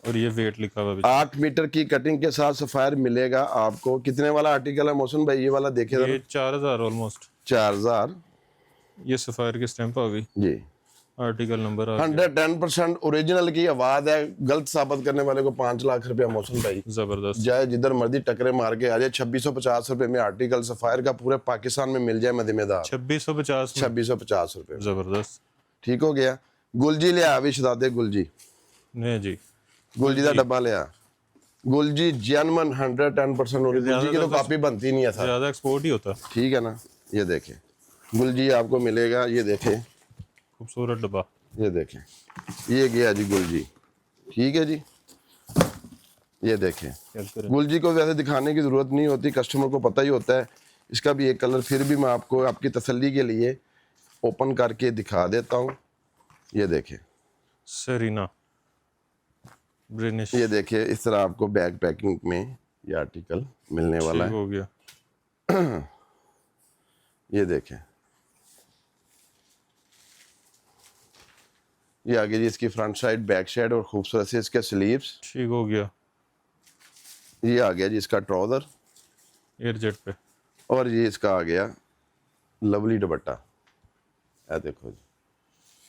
और ये वेट लिखा हुआ है 8 मीटर की कटिंग के साथ सफायर मिलेगा आपको। कितने वाला आर्टिकल है मौसम भाई, ये वाला देखे ये 4000 ऑलमोस्ट। 4000 ये सफायर की स्टैंप आ गई। जी। आर्टिकल नंबर आ गया। 110% ओरिजिनल की आवाज है, गलत साबित करने वाले को 5 लाख रुपया मौसम भाई। जबरदस्त। जाए जिधर मर्जी टकरे मार के आ जाए। 2650 रुपए में आर्टिकल सफायर का पूरे पाकिस्तान में मिल जाए मदिमेदार। 2650 में। 2650 रुपए में। जबरदस्त। ठीक हो गया। गुलजी ले आ भी शदादे गुलजी, नहीं जी गुलजी का डब्बा ले आ। गुलजी जेनमन 110% ओरिजिनल। गुलजी की तो ज्यादातर कॉपी बनती नहीं है सर, ज्यादा एक्सपोर्ट ही होता। ठीक है ना। ये देखें गुलजी आपको मिलेगा। ये देखें, खूबसूरत डब्बा। ये देखें, ये गया जी गुलजी। ठीक है जी, ये देखें चेक करें। गुलजी को वैसे दिखाने की ज़रूरत नहीं होती, कस्टमर को पता ही होता है। इसका भी एक कलर फिर भी मैं आपको आपकी तसल्ली के लिए ओपन करके दिखा देता हूँ। ये देखें, सेरीना ब्रिनिश। ये देखिए इस तरह आपको बैग पैकिंग में ये आर्टिकल मिलने वाला ठीक है। हो गया। ये देखें, ये आगे जी इसकी फ्रंट साइड, बैक साइड और खूबसूरत से इसके स्लीव्स। ठीक हो गया। ये आ गया जी इसका ट्राउज़र एयरजेट पे। और ये इसका आ गया लवली दुपट्टा। ये देखो जी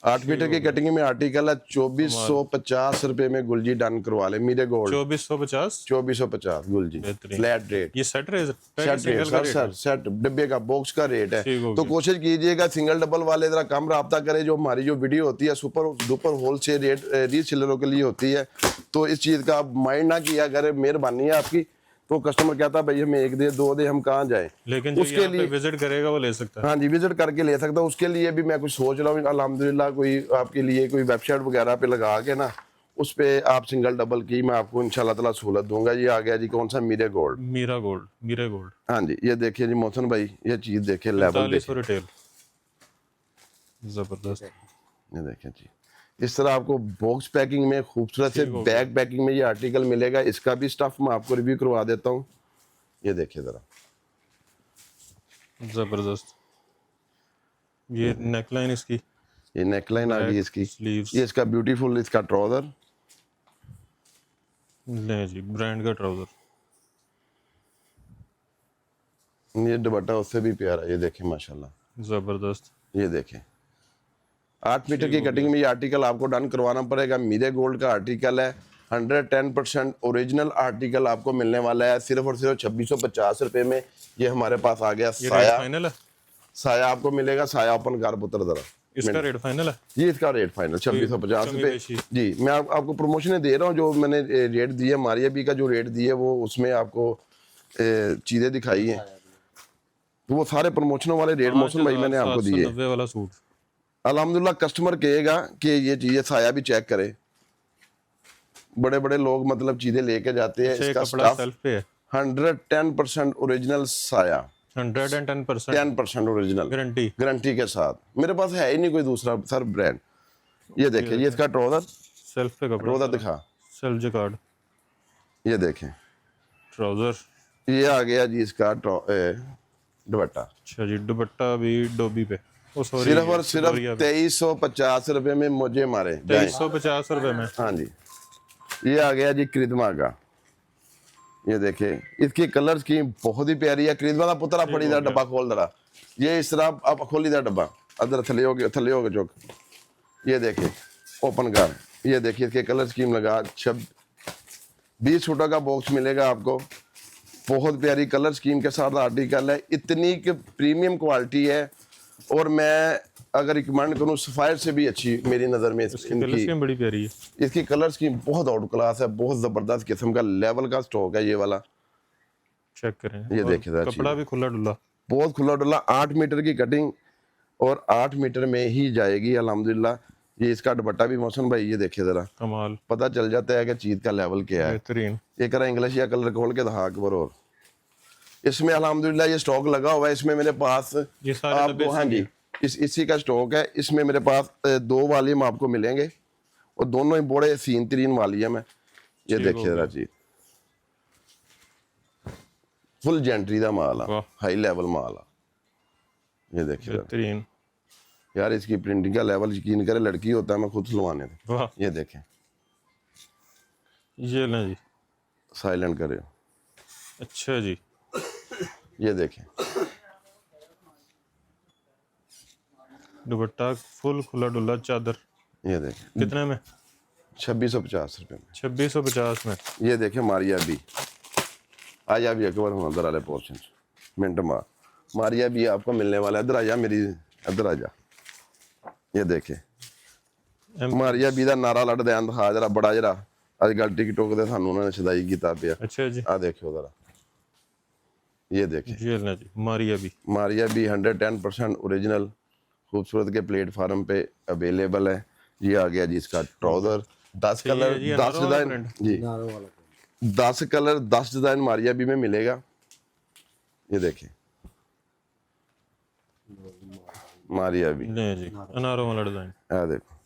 8 मीटर की कटिंग में आर्टिकल है। 2450 रुपए में गुलजी डन करवा ले मेरे गोल्ड। 2450। 2450 गुलजी बेहतरीन। Flat rate. ये set rate set rate single का सर, रेट सर है। सेट डिब्बे का बॉक्स का रेट है। ठीक हो तो गया। कोशिश कीजिएगा सिंगल डबल वाले जरा कम रब्ता करें। जो हमारी जो वीडियो होती है सुपर डुपर होलसेल रेट रीसेलरों के लिए होती है, तो इस चीज़ का आप माइंड ना किया करें। मेहरबानी है आपकी। तो कस्टमर कहता है भाई हमें 1 दे 2 दे, हम कहाँ जाए। लेकिन जो उसके यहाँ पे लिए विजिट करेगा वो ले सकता है। हाँ जी विजिट करके ले सकता हूँ। उसके लिए भी मैं कुछ सोच रहा हूँ अल्हम्दुलिल्लाह, कोई आपके लिए कोई वेबसाइट वगैरह पे लगा के ना, उस पे आप सिंगल डबल की मैं आपको इंशाल्लाह ताला सहूलत दूंगा। ये आ गया जी कौन सा, मीरे गोल्ड। मीरा गोल्ड। मीरे गोल्ड। हाँ जी ये देखिए जी मोहसन भाई, ये चीज़ देखिए, लेवल 4500 देखिए। रिटेल। जबरदस्त। ये देखिए जी इस तरह आपको बॉक्स पैकिंग में खूबसूरत से बैग पैकिंग में ये आर्टिकल मिलेगा। इसका भी स्टफ मैं आपको रिव्यू करवा देता हूँ। ये देखिए ज़रा, जबरदस्त। ये नेकलाइन इसकी। ये नेकलाइन आ गई इसकी। स्लीव्स। ये इसका ब्यूटीफुल इसका ट्राउज़र। नहीं जी ब्रांड का ट्राउजर। ये दुपट्टा उससे भी प्यारा। ये देखें माशाल्लाह। जबरदस्त। ये देखें 8 मीटर की कटिंग में ये आर्टिकल आपको डन करवाना पड़ेगा। मीरे गोल्ड का आर्टिकल है। 110% ओरिजिनल आर्टिकल आपको मिलने वाला है सिर्फ और सिर्फ 2650 रुपए में। ये हमारे पास आ गया ये रेट साया। फाइनल है। साया आपको मिलेगा। साया ओपन कर पुत्र जरा। इसका रेट फाइनल है। ये इसका रेट फाइनल 2650 कमी रुपए। बेशी। जी मैं आपको प्रमोशनें दे रहा हूँ। जो मैंने रेट दिए, मारिया बी का जो रेट दिए वो उसमें आपको चीज़ें दिखाई हैं, तो वो सारे प्रमोशनों वाले रेट मौसम भाई मैंने आपको दिए। 790 वाला सूट। अल्हम्दुलिल्लाह कस्टमर कहेगा कि ये चीज़ें, साया भी चेक करे। बड़े बड़े लोग मतलब चीज़ें लेके जाते हैं। अच्छा, ये इसका कपड़ा स्टफ सेल्फ पे है। 110% ओरिजिनल साया, 110% 10% ओरिजिनल गारंटी। गारंटी के साथ। मेरे पास है ही नहीं कोई दूसरा सर ब्रांड। ये देखिए ये इसका ट्राउज़र। सेल्फ पे कपड़ा। ट्राउज़र दिखा। Self jacquard. ये देखें ट्राउजर। ये आ गया जी इसका दुपट्टा। अच्छा जी दुपट्टा भी डोबी पे। ओ सॉरी सिर्फ और सिर्फ 2350 रुपए में मुझे मारे जाए। 2350 रुपए में। हाँ जी ये आ गया जी क्रिदमा का। ये देखे इसकी कलर स्कीम बहुत ही प्यारी है। खरीदवा दा पुत्रा फड़ी दा डब्बा खोल दरा, ये इस तरह आप खोली दा डब्बा अदर थले हो गए चौक, ये देखे ओपन कर, ये देखिए इसके कलर स्कीम लगा 20 सूटों का बॉक्स मिलेगा आपको। बहुत प्यारी कलर स्कीम के साथ आर्टिकल है, इतनी प्रीमियम क्वालिटी है और मैं अगर रिकमेंड करूँ सफायर से भी अच्छी मेरी नज़र में कलर स्कीम बड़ी प्यारी है। इसकी कलर स्कीम बहुत आउट क्लास है, बहुत ज़बरदस्त किस्म का लेवल का स्टॉक है ये वाला। चेक करें, ये और देखिए कपड़ा भी खुला डुला, बहुत खुला डुला, 8 मीटर की कटिंग और 8 मीटर में ही जाएगी अल्हम्दुलिल्लाह। ये इसका दुपट्टा भी मौसम भाई ये देखिए जरा, कमाल, पता चल जाता है कि चीज का लेवल क्या है। बेहतरीन। एक इंग्लिश या कलर खोल के दिखा अकबर। और इसमें अल्हम्दुलिल्लाह ये स्टॉक लगा हुआ है, इसमें मेरे पास ये सारे डब्बे आपको, हाँ जी, इसी का स्टॉक है। इसमें मेरे पास 2 वालीम आपको मिलेंगे और दोनों ही बड़े सीन तरीन वालीम है। ये ठीक देखिए हो जरा गया। चीज फुल जेंट्री का माल वाह। है, हाई लेवल माल है। ये देखिए जरा। बेहतरीन, यार इसकी प्रिंटिंग का लेवल यकीन करे लड़की होता है, मैं खुद सिलवाने थे। वाह। ये देखें, ये ना जी, साइलेंट करे, अच्छा जी, ये देखें, दुपट्टा फुल खुला डुला चादर, ये देखें कितने में? 2650 रुपये में। 2650 में। ये देखें मारिया बी, आज आप अकबर हम अंदर वाले पोर्शन मिनट मार, मारिया बी आपको मिलने वाला है। इधर आ जा मेरी, इधर आ जा। ये देखे मारिया बी का नारा लड़ दें दिखा जरा, बड़ा जरा अजकल टिकटॉक दे सानू उन्होंने सदाई किया पिया। अच्छा जी, आ देखो जरा, ये देखे ये ना जी, मारिया भी, मारिया बी 110% ओरिजिनल खूबसूरत के प्लेटफार्म पे अवेलेबल है। ये आ गया जी इसका ट्राउजर, 10 कलर, ये 10 अनारों वाला डिजाइन जी, 10 कलर 10 डिजाइन मारिया बी में मिलेगा। ये देखें मारिया बी, नहीं जी, अनारों वाला डिजाइन, आ देखो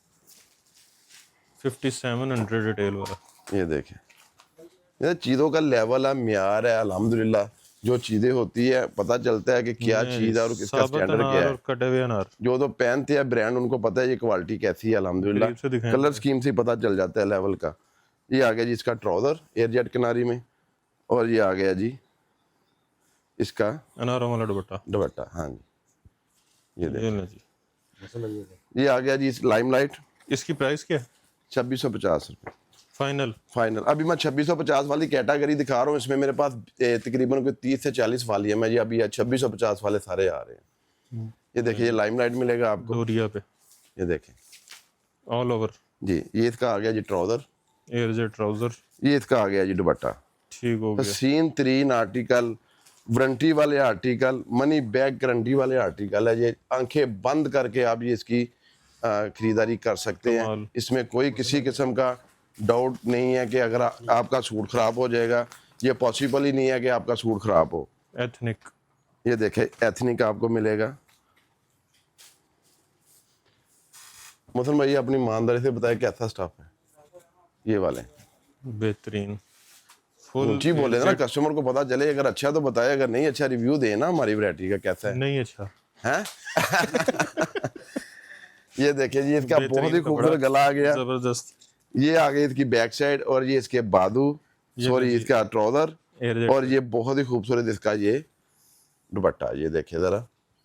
5700 डिटेल वाला। ये देखें, ये चीज़ों का लेवल है, म्यार है अल्हम्दुलिल्लाह। जो चीज़ें होती है पता चलता है कि क्या चीज़ है और किसका साबुत स्टैंडर्ड अनार क्या है। और कटे हुए अनार, जो तो पहनते हैं ब्रांड उनको पता है ये क्वालिटी कैसी है अल्हम्दुलिल्लाह। करीब से दिखाएं। कलर स्कीम से ही पता चल जाता है लेवल का। ये आ गया जी इसका ट्राउजर एयरजेट किनारी में, और ये आ गया जी इसका अनारों वाला दुपट्टा, दुपट्टा। हाँ जी, ये ये देखिए, ना जी। ये आ गया जी लाइमलाइट, इसकी प्राइस क्या है? 2650 रुपये फाइनल। फाइनल। अभी मैं 2650 वाली कैटेगरी दिखा रहा हूँ, इसमें मेरे पास तकरीबन कोई 30 से 40 वाली है। मैं जी अभी 2650 वाले सारे आ रहे हैं। ये देखिए, ये लाइमलाइट मिलेगा आपको, डोरिया पे ये देखें ऑल ओवर। जी। ये इसका आ गया जी ट्राउजर, एयरजेट ट्राउजर, ये इसका आ गया जी दुपट्टा। ठीक हो गया। हसीन तरीन आर्टिकल, वारंटी वाले आर्टिकल, मनी बैग गारंटी वाले आर्टिकल है। ये आंखें बंद करके आप ये इसकी खरीदारी कर सकते हैं। कमाल। इसमें कोई किसी किस्म का डाउट नहीं है कि अगर आपका सूट खराब हो जाएगा, ये पॉसिबल ही नहीं है कि आपका सूट खराब हो। एथनिक, ये देखें एथनिक आपको मिलेगा। मोहसन भाई अपनी ईमानदारी से बताए कैसा स्टाफ है ये वाले? बेहतरीन, फुल ऊंची बोले ना, कस्टमर को पता चले। अगर अच्छा तो बताए, अगर नहीं अच्छा रिव्यू दे ना हमारी वैरायटी का कैसा है। नहीं अच्छा हैं? ये देखिए जी, इसका बहुत ही बेहतरीन खूबसूरत कपड़ा, गला आ गया। जबरदस्त। ये आ गई इसकी बैक साइड, और ये इसके बाजू, सॉरी जी। इसका ट्राउजर, एयरजेट और ये बहुत ही खूबसूरत इसका ये दुपट्टा। ये देखिए जरा,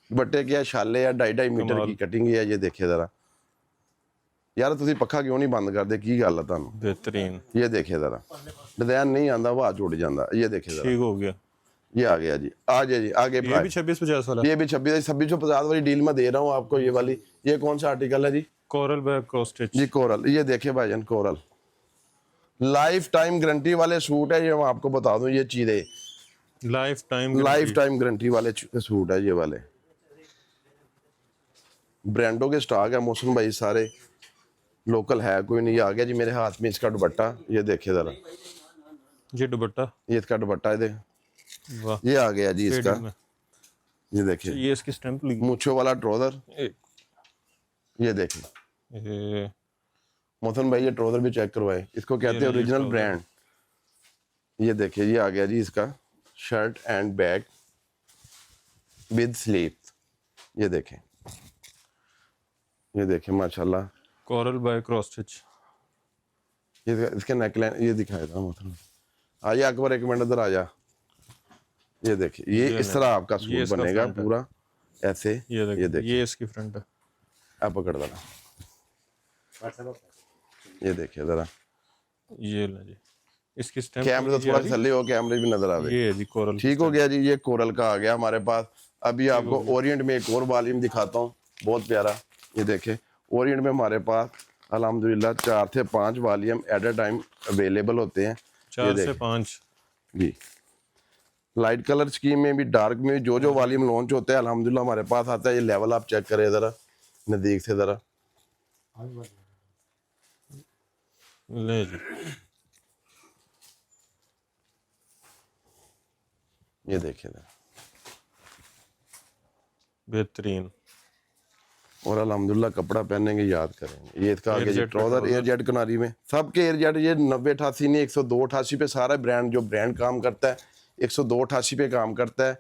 दुपट्टे की शाले या 2.5 मीटर कमाल। की कटिंग है। ये देखिए जरा यार, तुसी पक्खा क्यों नहीं बंद करते, की गल है तुहानू? बेहतरीन, ये देखिए जरा, डिजाइन नहीं आंदा, हवा जुड़ जाता। ये देखिए जरा, ठीक हो गया। ये आ गया जी, आ गया जी आगे ये भी प्राइस। 2650 वाला, ये भी 2650 वाली डील में दे रहा हूँ आपको। ये वाली, ये कौन सा आर्टिकल है जी? कोरल बैग क्रॉस स्टिच, जी कोरल। ये देखिए भाईजान, कोरल लाइफ टाइम गारंटी वाले सूट है ये। मैं आपको बता दूं, ये चीजें life time, life time guarantee वाले सूट है ये वाले। ब्रांडों के स्टॉक है मौसम भाई, सारे लोकल है कोई नहीं। ये आ गया जी मेरे हाथ में इसका दुपट्टा। ये देखिए जरा, ये दुपट्टा, ये इसका दुपट्टा है। वाह। ये आ गया जी इसका, में ये देखिए ये इसकी स्टैंप लगी। मूछों वाला ट्राउजर। ए- ये देखिए ए- मोहसन भाई, ये ट्राउजर भी चेक करवाए, इसको कहते हैं ये ओरिजिनल trouser। ब्रांड। ये देखिए, ये आ गया जी इसका shirt and bag with sleeve. ये देखें, ये देखें माशाल्लाह। कोरल बैग क्रॉस स्टिच, ये इसके नेकलाइन ये दिखाया था मतलब, आइए अकबर, एक मिनट इधर आ जा। ये देखिए, ये इस तरह आपका ये सूट इसका बनेगा फ्रंट है। पूरा ऐसे। ये ये देखिए, देखिए, ये इसकी फ्रंट है। आप पकड़ देना। ये देखिए जरा, ये ले जी, इसकी स्टैम्प कैमरे तो थोड़ा सा थल्ले हो, कैमरे भी नजर आवे। ये है जी कोरल की ठीक हो स्टैम्प। गया जी, ये कोरल का आ गया हमारे पास। अभी ठीक आपको हो गया। ओरिएंट में एक और वॉल्यूम दिखाता हूँ, बहुत प्यारा। ये देखे, ओरिएंट में हमारे पास अल्हम्दुलिल्लाह 4 से 5 volume at a time available होते हैं। ये 4 से देखें 5 जी, लाइट कलर स्कीम में भी, डार्क में भी, जो वॉल्यूम लॉन्च होता है अल्हम्दुलिल्लाह हमारे पास आता है। ये लेवल आप चेक करें ज़रा नज़दीक से ज़रा। ले जी। ये देखिए ज़रा, बेहतरीन। और अल्हम्दुलिल्लाह कपड़ा पहनेंगे याद करेंगे। ये इसका आगे जी एयरजेट पे ट्राउज़र, ट्राउजर। एयरजेट कनारी में, सबके एयरजेट। ये 9088 नहीं, 10288 पे सारा ब्रांड, जो ब्रांड काम करता है 10288 पे काम करता है।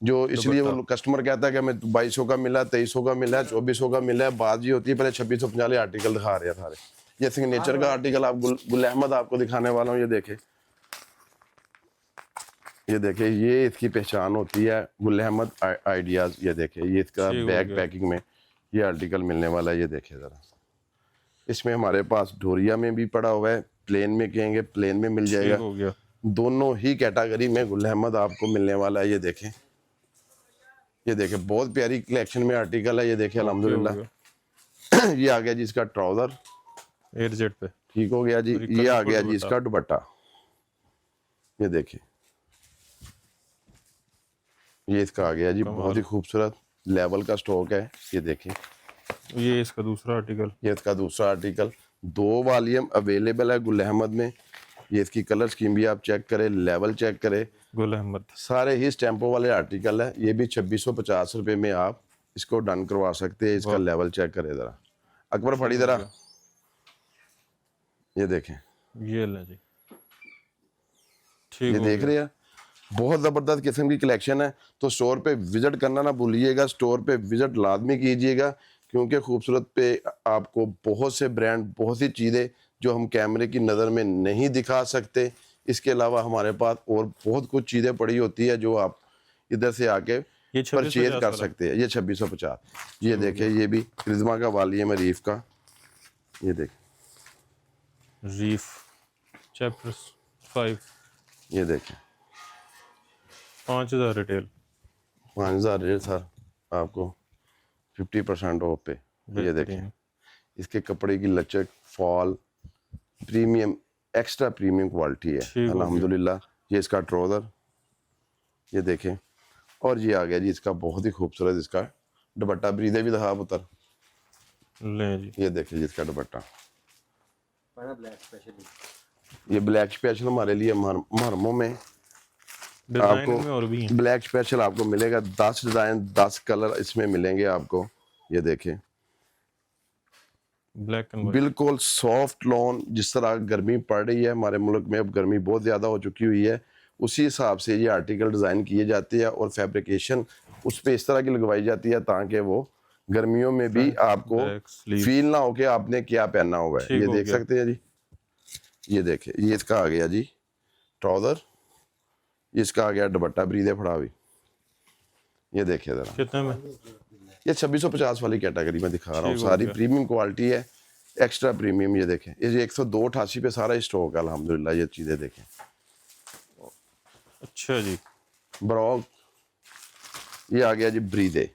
जो इसलिए दुपट्टा। वो कस्टमर कहता है कि हमें 2200 का मिला, 2300 का मिला, 2400 का मिला है। बात ये होती है, पहले 2650 वाले आर्टिकल दिखा रहे हैं सारे। ये सिग्नेचर का आर्टिकल आप गुल अहमद आपको दिखाने वाला हूँ। ये देखे, ये देखे, ये इसकी पहचान होती है, गुल अहमद आइडियाज। ये देखे, ये इसका ठीक हो बैग गया। पैकिंग में ये आर्टिकल मिलने वाला है। ये देखे ज़रा, इसमें हमारे पास ढोरिया में भी पड़ा हुआ है, प्लेन में कहेंगे प्लेन में मिल ठीक जाएगा। हो गया। दोनों ही कैटेगरी में गुल अहमद आपको मिलने वाला है। ये देखें, ये देखें, बहुत प्यारी कलेक्शन में आर्टिकल है। ये देखें अल्हम्दुलिल्लाह। ये आ गया जी इसका ट्राउज़र। एयरजेट पे। ठीक हो गया जी। और ये आ कलरफुल गया जी दुपट्टा। इसका दुपट्टा। ये देखिए, ये इसका आ गया जी, बहुत ही खूबसूरत लेवल का स्टॉक है। ये देखें, ये इसका दूसरा आर्टिकल। ये इसका दूसरा आर्टिकल। 2 वॉल्यूम अवेलेबल है गुल अहमद में। ये इसकी कलर स्कीम भी आप चेक करें, लेवल चेक करें, गुल अहमद। सारे ही स्टैंपों वाले आर्टिकल है। ये भी 2650 रुपये में आप इसको डन करवा सकते हैं। इसका वाह। लेवल चेक करें ज़रा, अकबर फड़ी ठीक हो ज़रा। गया। ये देखें, ये ले जी। ठीक ये हो देख गया। रहे हैं, बहुत ज़बरदस्त किस्म की कलेक्शन है। तो स्टोर पे विज़िट करना ना भूलिएगा, स्टोर पे विज़िट लाजमी कीजिएगा, क्योंकि खूबसूरत पे आपको बहुत से ब्रांड, बहुत सी चीज़ें जो हम कैमरे की नज़र में नहीं दिखा सकते। इसके अलावा हमारे पास और बहुत कुछ चीज़ें पड़ी होती है जो आप इधर से आके ये परचेज 2650 कर वाला। सकते हैं। ये 2650। ये देखें, ये भी क्रिज्मा का वालियम है रीफ का। ये देखें, रीफ चैप्टर 5। ये देखें, 5000 रिटेल। 5000 रेट सर आपको 50% ऑफ पे। ये देखें, बेहतरीन। इसके कपड़े की लचक, fall, premium, extra premium quality है ठीक हो गया। अल्हम्दुलिल्लाह। ये इसका ट्राउज़र। ये देखें, और ये आ गया जी इसका बहुत ही खूबसूरत इसका दुपट्टा। ब्रीदे भी दिखा पुत्र। ले जी। ये देखिए जी इसका दुपट्टा, ये ब्लैक स्पेशल हमारे लिए महरमों में डिजाइन आपको में और भी हैं। ब्लैक स्पेशल आपको मिलेगा। 10 डिज़ाइन, 10 कलर इसमें मिलेंगे आपको। ये देखें, ब्लैक एंड वाइट। बिल्कुल सॉफ्ट लॉन। जिस तरह गर्मी पड़ रही है हमारे मुल्क में, अब गर्मी बहुत ज़्यादा हो चुकी हुई है, उसी हिसाब से ये आर्टिकल डिज़ाइन किए जाते हैं और फैब्रिकेशन उस पर इस तरह की लगवाई जाती है ताकि वो गर्मियों में भी आपको बैक स्लीव। फील ना हो कि आपने क्या पहना हुआ है। ठीक ये हो देख गया। सकते हैं जी, ये देखें, ये इसका आ गया जी ट्राउज़र। इसका आ गया दुपट्टा ब्रीदे फड़ा हुई। ये देखिए ज़रा, कितने में? ये 2650 वाली कैटेगरी में दिखा रहा हूँ। ठीक हो सारी गया। प्रीमियम क्वालिटी है, एक्स्ट्रा प्रीमियम। ये देखें, ये 10288 पे सारा स्टॉक है अल्हम्दुलिल्लाह। ये चीज़ें देखें, अच्छा जी। ब्रॉक। ये आ गया जी ब्रीदे।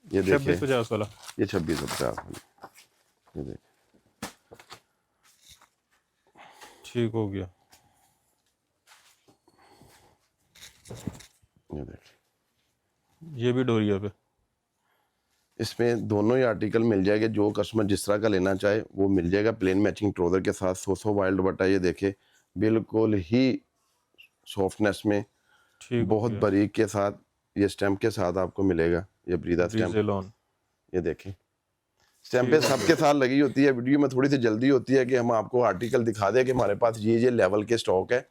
ये देखें, 2650 वाला। ये 2650 वाली। ये देखें, ठीक हो गया। ये देखें, ये भी डोरिया पे। इसमें दोनों ही आर्टिकल मिल जाएंगे। जो कस्टमर जिस तरह का लेना चाहे वो मिल जाएगा। प्लेन मैचिंग ट्राउज़र के साथ 100 वाइल्ड दुपट्टा। ये देखें, बिल्कुल ही सॉफ्टनेस में, ठीक हो बहुत गया। बारीक के साथ, ये स्टैम्प के साथ आपको मिलेगा। ये ब्रीदा स्टैम्प। ब्रीजेलॉन। ये देखें, स्टैम्पें सबके साथ लगी होती है। वीडियो में थोड़ी सी जल्दी होती है कि हम आपको आर्टिकल दिखा दें कि हमारे पास ये लेवल के स्टॉक है।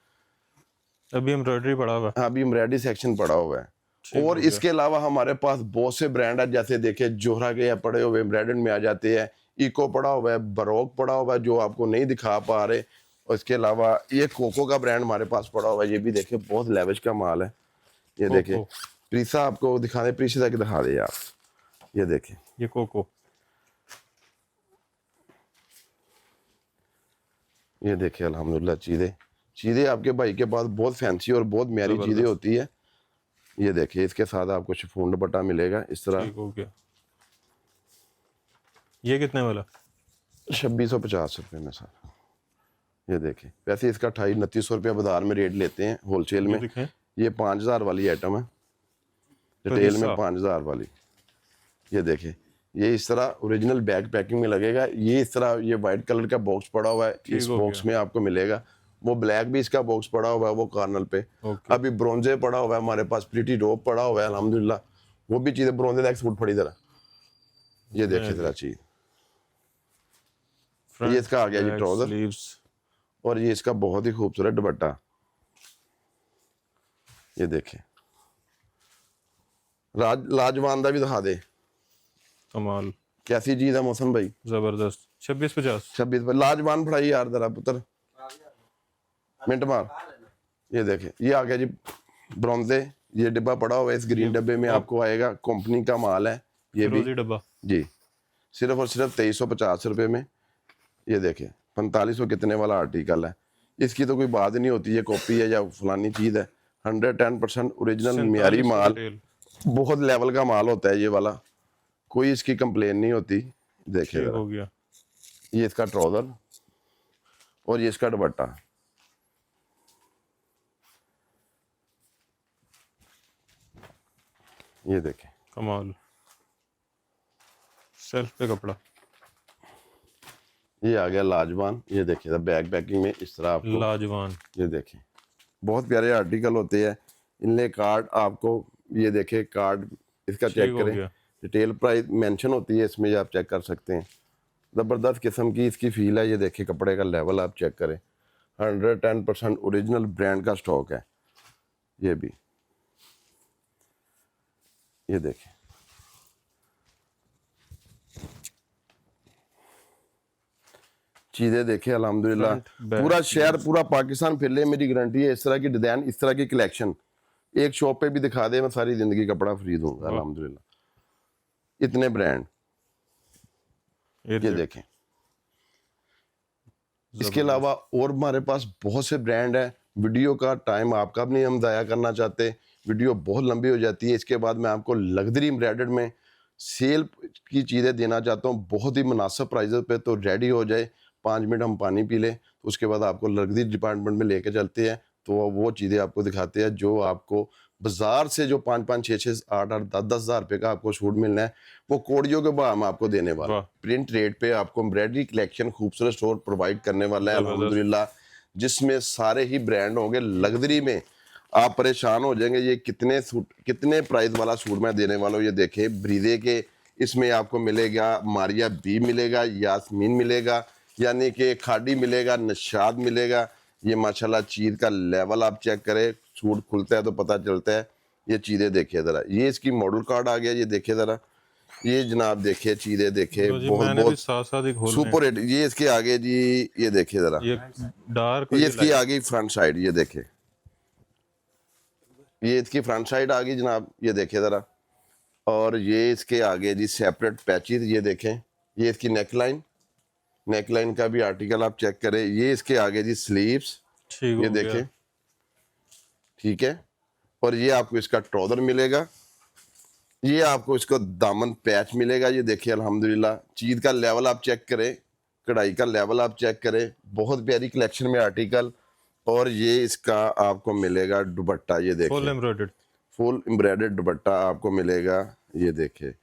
अभी एम्ब्रॉयडरी पड़ा हुआ है। अभी एम्ब्रॉयडरी सेक्शन पड़ा हुआ है। ठीक और हो गया। इसके अलावा हमारे पास बहुत से ब्रांड है, जैसे देखे जोहरा के या पड़े हुए एम्ब्रॉयडरी में आ जाते हैं। इको पड़ा हुआ है, बरोक पड़ा हुआ है जो आपको नहीं दिखा पा रहे। और इसके अलावा ये कोको का ब्रांड हमारे पास पड़ा हुआ है, ये भी देखिए बहुत लेविश का माल है। ये देखिए कोको, प्रीसा आपको दिखा दे, प्रीसा की दिखा दे आप, ये देखिए ये कोको, ये देखिए अल्हम्दुलिल्लाह चीज़ें चीज़ें आपके भाई के पास बहुत फैंसी और बहुत म्यारी चीज़ें जबरदस्त, होती है। ये देखिए इसके साथ आपको शिफॉन दुपट्टा मिलेगा इस तरह, ठीक हो गया। ये कितने वाला? 2650 रुपये में सर। ये देखिए वैसे इसका 2800-2900 रुपया बाजार में रेट लेते हैं होलसेल ये में। दिखें, ये 5000 वाली आइटम है, रिटेल में प्रीसा, 5000 वाली। ये देखिए ये इस तरह ओरिजिनल बैग पैकिंग में लगेगा। ये इस तरह ये वाइट कलर का बॉक्स पड़ा हुआ है, ठीक इस हो बॉक्स गया। में आपको मिलेगा। वो ब्लैक भी इसका बॉक्स पड़ा हुआ है वो कार्नल पे। ओके, अभी ब्रोंजे पड़ा हुआ है हमारे पास, प्रीटी रोप पड़ा हुआ है अल्हम्दुलिल्लाह, वो भी चीज़ें ब्रोंजे का सूट पड़ी जरा, ये देखिए जरा चीज़। ये इसका आ गया जी ट्राउजर, स्लीव्स, और ये इसका बहुत ही खूबसूरत दुपट्टा, ये देखिए लाजवान भी दिखा दे, कमाल, कैसी चीज़ है मौसम भाई। जबरदस्त। 2650, 26 लाजवान फड़ाई यार जरा पुत्र, मिनट मार। ये देखे ये आ गया जी ब्रॉन्जे, ये डिब्बा पड़ा हुआ है, इस ग्रीन डब्बे में आपको आएगा, कंपनी का माल है ये भी फिरोजी डब्बा, जी, सिर्फ और सिर्फ 2350 रुपये में। ये देखे 4500 कितने वाला आर्टिकल है, इसकी तो कोई बात ही नहीं होती, ये कॉपी है या फलानी चीज़ है। 110% ओरिजिनल म्यारी 4700 माल, रिटेल, बहुत लेवल का माल होता है ये वाला, कोई इसकी कंप्लेन नहीं होती। देखिए ठीक जरा हो गया। ये इसका ट्राउजर और ये इसका दुपट्टा, ये देखें कमाल, सेल्फ पे कपड़ा, ये आ गया लाजवान। ये देखिए बैग पैकिंग में इस तरह आपको, लाजवान, ये देखें बहुत प्यारे आर्टिकल होते हैं। इनले कार्ड आपको, ये देखें कार्ड इसका ठीक चेक हो करें, गया। रिटेल प्राइस मेंशन होती है इसमें, आप चेक कर सकते हैं। ज़बरदस्त किस्म की इसकी फील है। ये देखिए कपड़े का लेवल आप चेक करें, 110% ओरिजिनल ब्रांड का स्टॉक है ये भी। ये देखें चीज़ें देखें अल्हम्दुलिल्लाह, फ्रंट बैक पूरा शहर पूरा पाकिस्तान फिर ले, मेरी गारंटी है। इस तरह की डिज़ाइन, इस तरह की कलेक्शन एक शॉप पे भी दिखा दे, मैं सारी ज़िंदगी कपड़ा फ्री दूंगा अल्हम्दुलिल्लाह। इतने ब्रांड ये देखें। इसके अलावा और हमारे पास बहुत से ब्रांड हैं। वीडियो का टाइम आपका भी नहीं हम ज़ाया करना चाहते, वीडियो बहुत लंबी हो जाती है। इसके बाद मैं आपको लग्जरी एम्ब्रॉयडर्ड में सेल की चीज़ें देना चाहता हूँ बहुत ही मुनासिब प्राइजेस पे, तो रेडी हो जाए। 5 मिनट हम पानी पी लें, तो उसके बाद आपको लग्जरी डिपार्टमेंट में लेके चलते हैं, तो वो चीज़ें आपको दिखाते हैं जो आपको बाजार से जो 5-5, 6-6, 8-8, 10-10 हज़ार रुपये का आपको सूट मिलना है, वो कोडियों के भाव में आपको देने वाला है। वाह, प्रिंट रेट पे आपको एम्ब्रॉयडरी कलेक्शन खूबसूरत स्टोर प्रोवाइड करने वाला है जबरदस्त, अल्हम्दुलिल्लाह, जिसमें सारे ही ब्रांड होंगे। लग्जरी में आप परेशान हो जाएंगे, ये कितने सूट, कितने प्राइस वाला सूट मैं देने वाला हूँ। ये देखें ब्रीदे के, इसमें आपको मिलेगा मारिया बी मिलेगा, यास्मीन मिलेगा, यानी कि खाड़ी मिलेगा, नशाद मिलेगा। ये माशाल्लाह चीज़ का लेवल आप चेक करें, सूट खुलता है तो पता चलता है। ये चीज़ें देखिए ज़रा, ये इसकी मॉडल कार्ड आ गया, ये देखिए ज़रा, ये जनाब देखिए चीज़ें देखिए तो जी बहुत मैंने भी बहुत साथ साथ ही खोलने हैं। Super hit. ये इसके आगे जी, ये देखिए ज़रा, ये डार्क और ये ये इसकी लाइट, आगे फ्रंट साइड, ये देखिए ये इसकी फ्रंट साइड आ गई जनाब, ये देखिए ज़रा। और ये इसके आगे जी सेपरेट पैचेस, ये देखें, ये इसकी नेकलाइन, नेकलाइन का भी आर्टिकल आप चेक करें। ये इसके आगे जी स्लीव्स, ठीक ये हो गया। देखें, ठीक है। और ये आपको इसका ट्राउजर मिलेगा, ये आपको इसको दामन पैच मिलेगा। ये देखिए अल्हम्दुलिल्लाह चीज़ का लेवल आप चेक करें, कढ़ाई का लेवल आप चेक करें, बहुत प्यारी कलेक्शन में आर्टिकल। और ये इसका आपको मिलेगा दुपट्टा, ये फुल देखिए एम्ब्रॉयडर्ड, फुल एम्ब्रॉयडर्ड दुपट्टा आपको मिलेगा। ये देखिए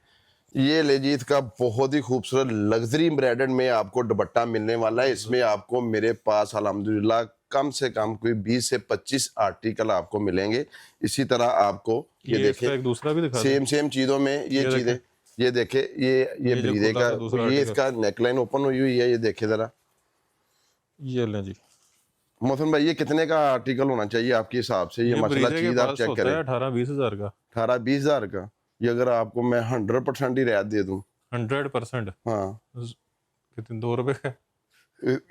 ये ले जी, इसका बहुत ही खूबसूरत लग्जरी एम्ब्रॉयडर्ड में आपको दुपट्टा मिलने वाला है। इसमें आपको मेरे पास अल्हम्दुलिल्लाह कम से कम कोई 20 से 25 आर्टिकल आपको मिलेंगे। इसी तरह आपको ये ये इसका देखें एक दूसरा भी दिखा दें। सेम चीज़ों में ये ये चीज़ें, देखें, ये देखे ये जो ब्रीदे खुला का, था दूसरा ये आर्टिकल, इसका नेकलाइन ओपन हुई हुई है, ये देखे ज़रा। ये लें जी। मौसम भाई ये कितने का आर्टिकल होना चाहिए आपके हिसाब से? ये माशाल्लाह ब्रीजे के चीज़ आप पास चेक होता करें, है 18-20 हज़ार का। 18-20 हज़ार का। ये अगर आपको मैं 100% ही रियायत दे दूँ, 100%, हाँ कितने, 2 रुपए का?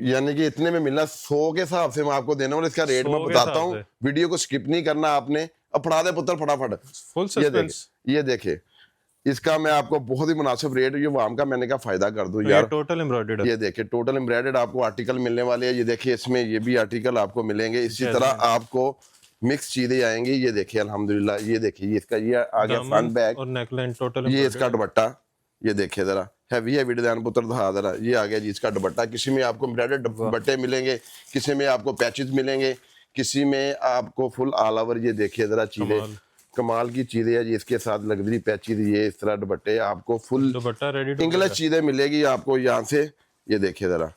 यानी कि इतने में मिलना 100 के हिसाब से मैं आपको देने वाला, इसका रेट 100 मैं के बताता हिसाब हूँ, से। वीडियो को स्किप नहीं करना आपने। अब फटा दे पुत्र फटाफट। फुल ये सस्पेंस। देखे, ये देखे, इसका मैं आपको बहुत ही मुनासिब रेट, ये वाम का मैंने कहा फायदा कर दूं तो ये यार। टोटल एम्ब्रॉयडर्ड है। ये देखिए टोटल एम्ब्रॉयडर्ड आपको आर्टिकल मिलने वाले हैं। ये देखिए इसमें ये भी आर्टिकल आपको मिलेंगे। इसी तरह जैस्मिन। आपको मिक्स चीजें आएंगी। ये देखिए अल्हम्दुलिल्लाह, ये देखिए ये इसका ये आ गया दामन फ्रंट बैग, और नेकलाइन टोटल ये इसका एम्ब्रॉयडर्ड है। दुपट्टा। ये देखिए जरा हैवी डिजाइन पुत्र दिखा जरा, ये आ गया जी इसका दुपट्टा। किसी में आपको एम्ब्रॉयडर्ड दुपट्टे मिलेंगे, किसी में आपको पैचेस मिलेंगे, किसी में आपको फुल ऑल ओवर। ये देखिए जरा चीजें कमाल। कमाल की चीजें है जी। इसके साथ लग्जरी पैचेस, ये इस तरह दुपट्टे आपको full dupatta ready to English चीजें मिलेगी आपको यहाँ से। ये देखिए जरा,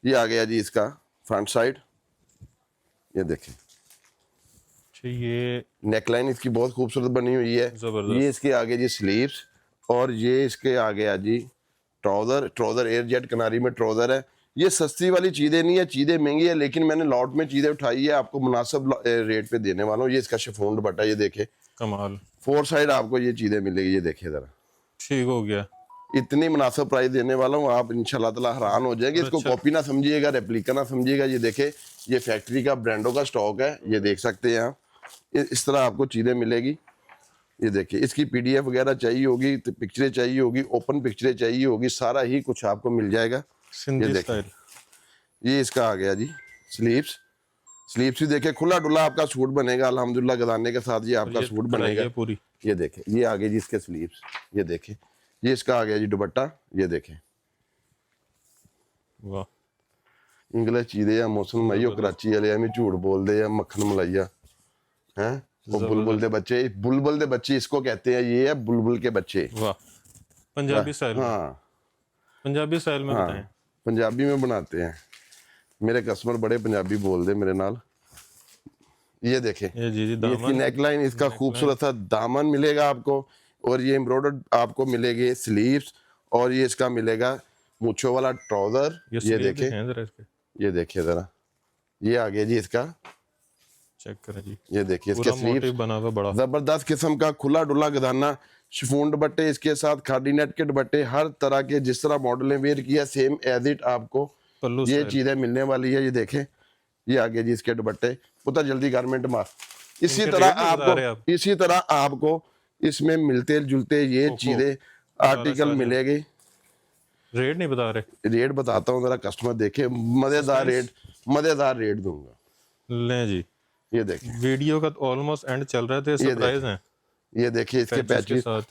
ये आ गया जी इसका फ्रंट साइड। ये देखिए ये नेकलाइन इसकी बहुत खूबसूरत बनी हुई है। जबरदस्त। ये इसके आगे जी स्लीव्स, और ये इसके आगे आ जी ट्राउजर एयर जेट किनारी में ट्राउजर है। ये सस्ती वाली चीजें नहीं है, चीजें महंगी है, लेकिन मैंने लॉट में चीजें उठाई है, आपको मुनासिब रेट पे देने वाला हूँ। ये इसका शिफॉन दुपट्टा, ये देखे कमाल। 4 साइड आपको ये चीजें मिलेगी। ये देखिए जरा, ठीक हो गया। इतनी मुनासिब प्राइस देने वाला हूँ, आप इंशाल्लाह ताला हैरान हो जाएंगे। इसको अच्छा। कॉपी ना समझिएगा, रेप्लिका ना समझिएगा। ये देखे, ये फैक्ट्री का ब्रांडों का स्टॉक है, ये देख सकते हैं आप। इस तरह आपको चीजें मिलेगी। ये देखिए, इसकी पीडीएफ वगैरह चाहिए होगी तो पिक्चरें चाहिए होगी, ओपन पिक्चरें चाहिए होगी, सारा ही कुछ आपको मिल जाएगा। सिंधी देखिए। स्टाइल। ये इसका आ गया जी स्लीव्स ही देखिए, खुला डुला आपका सूट बनेगा अल्हम्दुलिल्लाह। गदाने के साथ ये आपका ये सूट कढ़ाई बनेगा। है पूरी। ये देखे, ये आगे जी इसके स्लीव्स। ये देखे, ये इसका आ गया जी दुपट्टा। ये देखे वाह। इंग्लिश चीजें या मौसम मई कराची वाले हमें झूठ बोलते हैं, मक्खन मलाइया हैं। वो बुलबुल दे बच्चे इसको कहते हैं। ये है बुलबुल के बच्चे। वाह। पंजाबी स्टाइल में। हाँ पंजाबी स्टाइल में बताएं। पंजाबी में बनाते हैं। मेरे कस्टमर बड़े पंजाबी बोल दे मेरे नाल। ये देखे, ये जी ये दामन। इसकी नेकलाइन, इसका खूबसूरत सा दामन मिलेगा आपको, और ये एम्ब्रॉयडर्ड आपको मिलेंगे स्लीव्स, और ये इसका मिलेगा मूछों वाला ट्राउजर। ये sleeve देखे, दिखाएं जरा इसके। ये देखिए जरा, ये आ गया जी इसका। चेक करें जी। ये देखिए इसके पूरा स्लीव्स, मोटिव बना हुआ बड़ा। जबरदस्त किस्म का खुला डुला गदाना, शिफॉन दुपट्टे इसके साथ, खादी नेट के दुपट्टे, हर तरह के जिस तरह मॉडल ने वेयर किया सेम एज इट आपको पल्लू ये स्टाइल। चीजें मिलने वाली है। ये देखें, ये आगे जी इसके दुपट्टे। पुता जल्दी गारमेंट मार। इसी इनके तरह रेट नहीं बता रहे आप? आपको इसी तरह आपको इसमें मिलते जुलते ये ओहो, चीजें आर्टिकल सारे। मिलेंगे। रेट नहीं बता रहे। रेट बताता हूँ जरा, कस्टमर देखे, मजेदार रेट दूंगा। लें जी। ये देखें, वीडियो का ऑलमोस्ट एंड चल रहा है, सरप्राइज है। ये देखिए इसके पैचेस के पैचेस। साथ।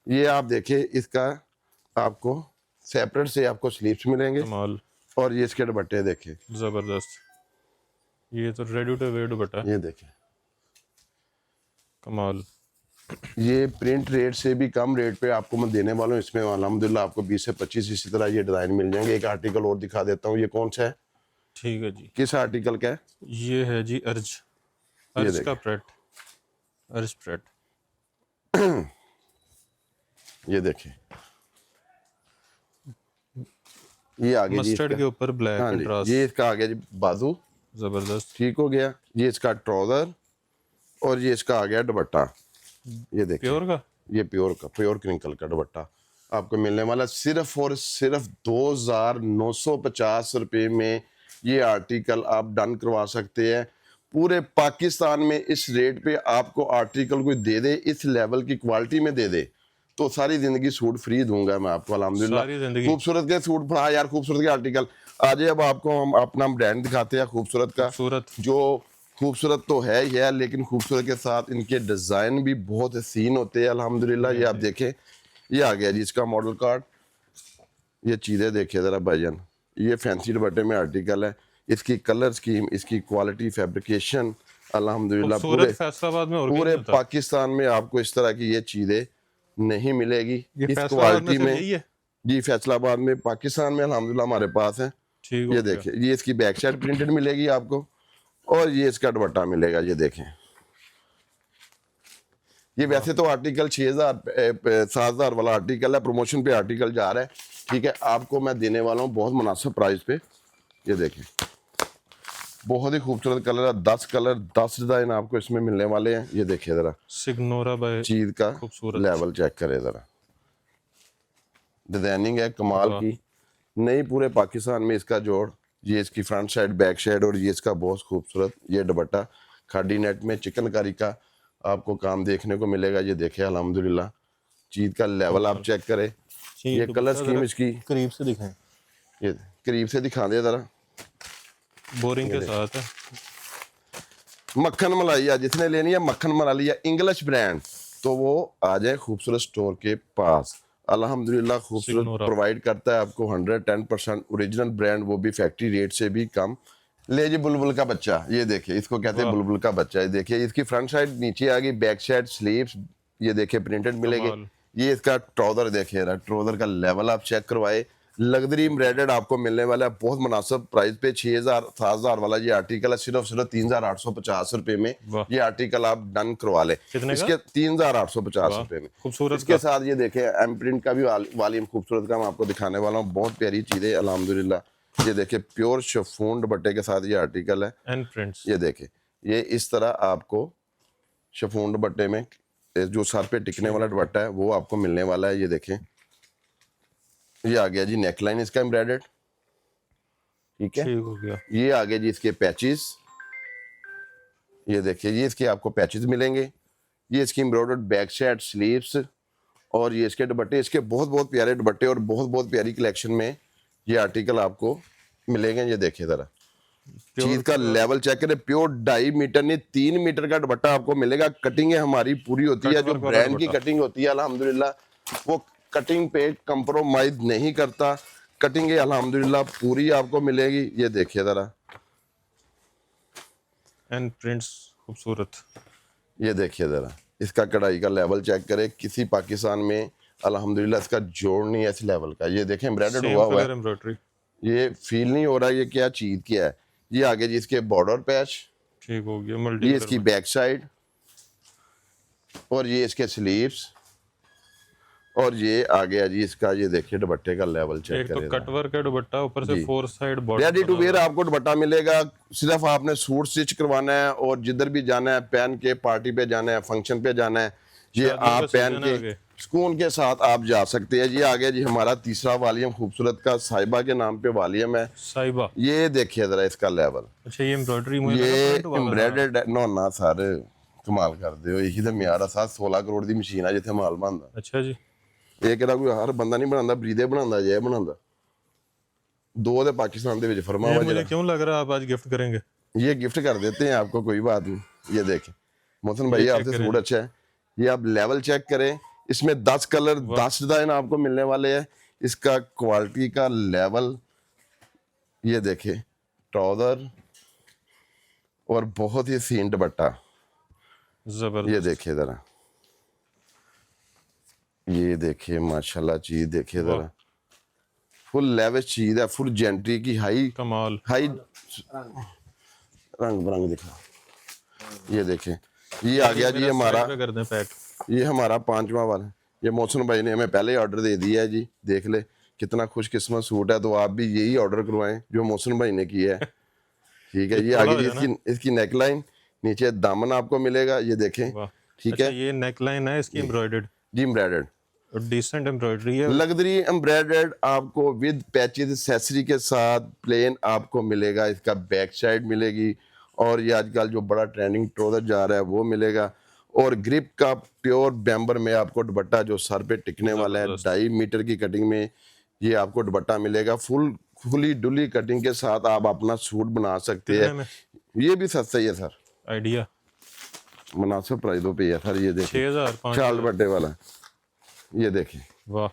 ये आप देखिए, इसका आपको सेपरेट से आपको स्लीव्स मिलेंगे, कमाल। और ये इसके दुपट्टे देखे, जबरदस्त। ये तो रेडी टू वेयर दुपट्टा। ये देखे। कमाल। ये प्रिंट रेट से भी कम रेट पे आपको मैं देने वाला हूँ। इसमें अल्हम्दुलिल्लाह आपको 20 से 25 इसी तरह ये डिजाइन मिल जाएंगे। एक आर्टिकल और दिखा देता हूँ, ये कौन सा है, ठीक है जी। किस आर्टिकल का है। ये है जी अर्ज। ये अर्ज देखिए। का प्रेट। अर्ज प्रेट। ये देखिए, ये आगे जी मस्टर्ड के इसका, ऊपर ब्लैक हाँ जी, कंट्रास्ट। ये इसका आगे जी बाजू। जबरदस्त। ठीक हो गया। ये इसका ट्राउजर, और ये इसका आ गया दुपट्टा। ये देखिए, प्योर का। ये प्योर क्रिंकल का दुपट्टा आपको मिलने वाला सिर्फ और सिर्फ 2,950 रुपये में। ये आर्टिकल आप डन करवा सकते हैं। पूरे पाकिस्तान में इस रेट पे आपको आर्टिकल कोई दे दे, इस लेवल की क्वालिटी में दे दे, तो सारी जिंदगी सूट फ्री दूंगा मैं आपको अल्हम्दुलिल्लाह। सारी जिंदगी। खूबसूरत के सूट पड़ा यार, खूबसूरत के आर्टिकल। आज अब आपको हम अपना ब्रांड दिखाते हैं खूबसूरत का, सूरत। जो खूबसूरत तो है ही है, लेकिन खूबसूरत के साथ इनके डिज़ाइन भी बहुत हसीन होते हैं अल्हम्दुलिल्लाह। ये आप देखें, ये आ गया जी इसका मॉडल कार्ड। ये चीज़ें देखिए ज़रा भाईजान, ये फैंसी दुपट्टे में आर्टिकल है। इसकी कलर स्कीम, इसकी क्वालिटी, फैब्रिकेशन अल्हम्दुलिल्लाह सूरत फैसलाबाद में और पूरे कहीं होता? पाकिस्तान में आपको इस तरह की ये चीज़ें नहीं मिलेगी ये इस फैसलाबाद में क्वालिटी सिर्फ में। यही है? जी फैसलाबाद में, पाकिस्तान में अल्हम्दुलिल्लाह हमारे पास है। ठीक हो ये गया। देखिए, ये इसकी बैक साइड प्रिंटेड मिलेगी आपको, और ये इसका दुपट्टा मिलेगा। ये देखें, ये वैसे तो आर्टिकल 6,000 7,000 वाला आर्टिकल है, प्रमोशन पे आर्टिकल जा रहा है। ठीक है, आपको मैं देने वाला हूँ बहुत मुनासिब प्राइस पे। ये देखें, बहुत ही खूबसूरत कलर है, 10 कलर 10 डिजाइन आपको इसमें मिलने वाले हैं। ये देखिए जरा सिग्नोरा बाय चीज का खूबसूरत। लेवल चेक करें जरा, डिजाइनिंग है कमाल की, नहीं पूरे पाकिस्तान में इसका जोड़ ये इसकी फ्रंट साइड, बैक साइड, और ये इसका बहुत खूबसूरत ये दुपट्टा खादी नेट में चिकनकारी का आपको काम देखने को मिलेगा। ये देखे अल्हम्दुलिल्लाह, चीज का लेवल आप चेक करें। ये कलर स्कीम इसकी करीब से दिखाएं, ये करीब से दिखा दे जरा। बोरिंग के साथ है। मक्खन मलाई है, जिसने लेनी है मक्खन मलाई है इंग्लिश ब्रांड, तो वो आ जाए खूबसूरत स्टोर के पास। अल्हम्दुलिल्लाह खूबसूरत सिग्नोरा। प्रोवाइड करता है आपको 110% ओरिजिनल ब्रांड, वो भी फैक्ट्री रेट से भी कम। ले जी बुलबुल का बच्चा, ये देखिए, इसको कहते हैं बुलबुल का बच्चा। ये देखिए इसकी फ्रंट साइड नीचे आ गई, बैक साइड स्लीव्स ये देखिए प्रिंटेड मिलेंगे। कमाल। ये इसका ट्राउजर देखिए, ट्राउजर का लेवल आप चेक करवाए। लग्जरी एम्ब्रॉयडर्ड आपको मिलने वाला है बहुत मुनासिब प्राइस पे। 6000 7000 वाला ये आर्टिकल है सिर्फ 3850 रुपए में। वाह। ये आर्टिकल आप डन करवा ले कितने का? इसके 3850 रुपए में। खूबसूरत इसके साथ ये देखें एम प्रिंट का भी वालीम खूबसूरत का मैं आपको दिखाने वाला हूँ। बहुत प्यारी चीजें अल्हम्दुलिल्लाह। ये देखे प्योर शिफॉन दुपट्टे के साथ ये आर्टिकल है। And prints. ये देखे, ये इस तरह आपको शिफॉन दुपट्टे में जो सर पे टिकने वाला दुपट्टा है वो आपको मिलने वाला है। ये देखें, ये आ गया जी नेकलाइन इसका एम्ब्रॉयडर्ड, ठीक है। ठीक हो गया। ये आ गए जी इसके पैचेस, ये देखिए ये इसके आपको पैचेस मिलेंगे। ये इसकी एम्ब्रॉयडर्ड बैक साइड स्लीव्स, और ये इसके दुपट्टे, इसके बहुत बहुत प्यारे दुपट्टे और बहुत बहुत प्यारी कलेक्शन में ये आर्टिकल आपको मिलेंगे। ये देखिए जरा चीज का लेवल चेक करें। प्योर 2.5 मीटर नहीं 3 मीटर का दुपट्टा आपको मिलेगा। कटिंग हमारी पूरी होती है, जो ब्रांड की कटिंग होती है अल्हम्दुलिल्लाह वो कटिंग पे कंप्रोमाइज नहीं करता। कटिंग अल्हम्दुलिल्लाह पूरी आपको मिलेगी। ये देखिए जरा, एंड प्रिंट्स खूबसूरत। ये देखिए जरा इसका कढ़ाई का लेवल चेक करें। किसी पाकिस्तान में अल्हम्दुलिल्लाह इसका जोड़ नहीं है इस लेवल का। ये देखें एम्ब्रॉयडर्ड हुआ हुआ है, एम्ब्रॉयडरी। ये फील नहीं हो रहा ये क्या चीज क्या है। ये आगे जी इसके बॉर्डर पैच, ठीक हो गया। ये मल्टी इसकी बैक साइड, और ये इसके स्लीव्स, और ये आ गया जी इसका। ये देखिए दुपट्टे का लेवल चेक एक तो करें। कटवर्क का दुपट्टा, ऊपर से जी। 4 side border. Ready to wear आपको दुपट्टा मिलेगा। सिर्फ आपने सूट स्टिच करवाना है और जिधर भी जाना है पहन के, पार्टी पे जाना है, फंक्शन पे जाना है, ये शादियों का आप पहन सीजन है के आगे। सुकून के साथ आप जा सकते हैं। ये आ गया जी हमारा तीसरा वालियम खूबसूरत का, साहिबा के नाम पे वालियम है। साहिबा। ये देखिए जरा इसका लेवल, अच्छा ये एम्ब्रॉयडरी मुझे ये लगा print वाला था। एम्ब्रॉयडर्ड नो ना सारे कमाल कर दियो। यही तो म्यार है, 16 करोड़ ਦੀ ਮਸ਼ੀਨ ਆ ਜਿੱਥੇ ਮਾਲ ਬਣਦਾ। अच्छा जी। ਇਹ ਕਿਹੜਾ ਕੋਈ ਹਰ ਬੰਦਾ ਨਹੀਂ ਬਣਾਉਂਦਾ, ਬਰੀਦੇ ਬਣਾਉਂਦਾ ਜੇ ਬਣਾਉਂਦਾ। दो ਦੇ ਪਾਕਿस्तान ਦੇ ਵਿੱਚ ਫਰਮਾ ये हुआ मुझे जरा। क्यों लग रहा है आप आज गिफ्ट करेंगे? ये गिफ्ट कर देते हैं आपको, कोई बात नहीं। ये देखें मोहसिन भाई, आपसे सूट अच्छा है। ये आप लेवल चेक करें, इसमें 10 कलर 10 डिजाइन आपको मिलने वाले हैं। इसका क्वालिटी का लेवल ये देखें, ट्राउजर और बहुत ही सीन दुपट्टा। जबरदस्त। ये देखिए जरा, ये देखिए माशाल्लाह चीज देखिए जरा, फुल लेविश चीज है, फुल जेंट्री की हाई कमाल। हाई रंग बरंग दिखा। ये देखें, ये आ गया जी हमारा, कर दें पैक। ये हमारा 5वां वाला। ये मोहसिन भाई ने हमें पहले ऑर्डर दे दिया है जी, देख ले कितना खुशकिस्मत सूट है। तो आप भी यही ऑर्डर करवाएं जो मोहसिन भाई ने किया है, ठीक है। ये आगे जी इसकी नेकलाइन, नीचे दामन आपको मिलेगा। ये देखें, वाह। ठीक अच्छा, है ये नेकलाइन है इसकी एम्ब्रॉयडर्ड, जी, एम्ब्रॉयडर्ड और डिसेंट एम्ब्रॉयडरी है। लग्जरी एम्ब्रॉयडर्ड आपको विद पैचेस एक्सेसरी के साथ प्लेन आपको मिलेगा। इसका बैक साइड मिलेगी, और ये आजकल जो बड़ा ट्रेंडिंग ट्राउजर जा रहा है वो मिलेगा। और ग्रिप का प्योर बैम्बर में आपको दुपट्टा जो सर पे टिकने वाला है, 2.5 मीटर की कटिंग में ये आपको दुपट्टा मिलेगा। फुली डुली कटिंग के साथ आप अपना सूट बना सकते हैं। ये भी सस्ता ही है सर, आइडिया मुनासिब प्राइसों पे है सर। ये देखिए 6000 चाल दुपट्टे वाला, ये देखिए, वाह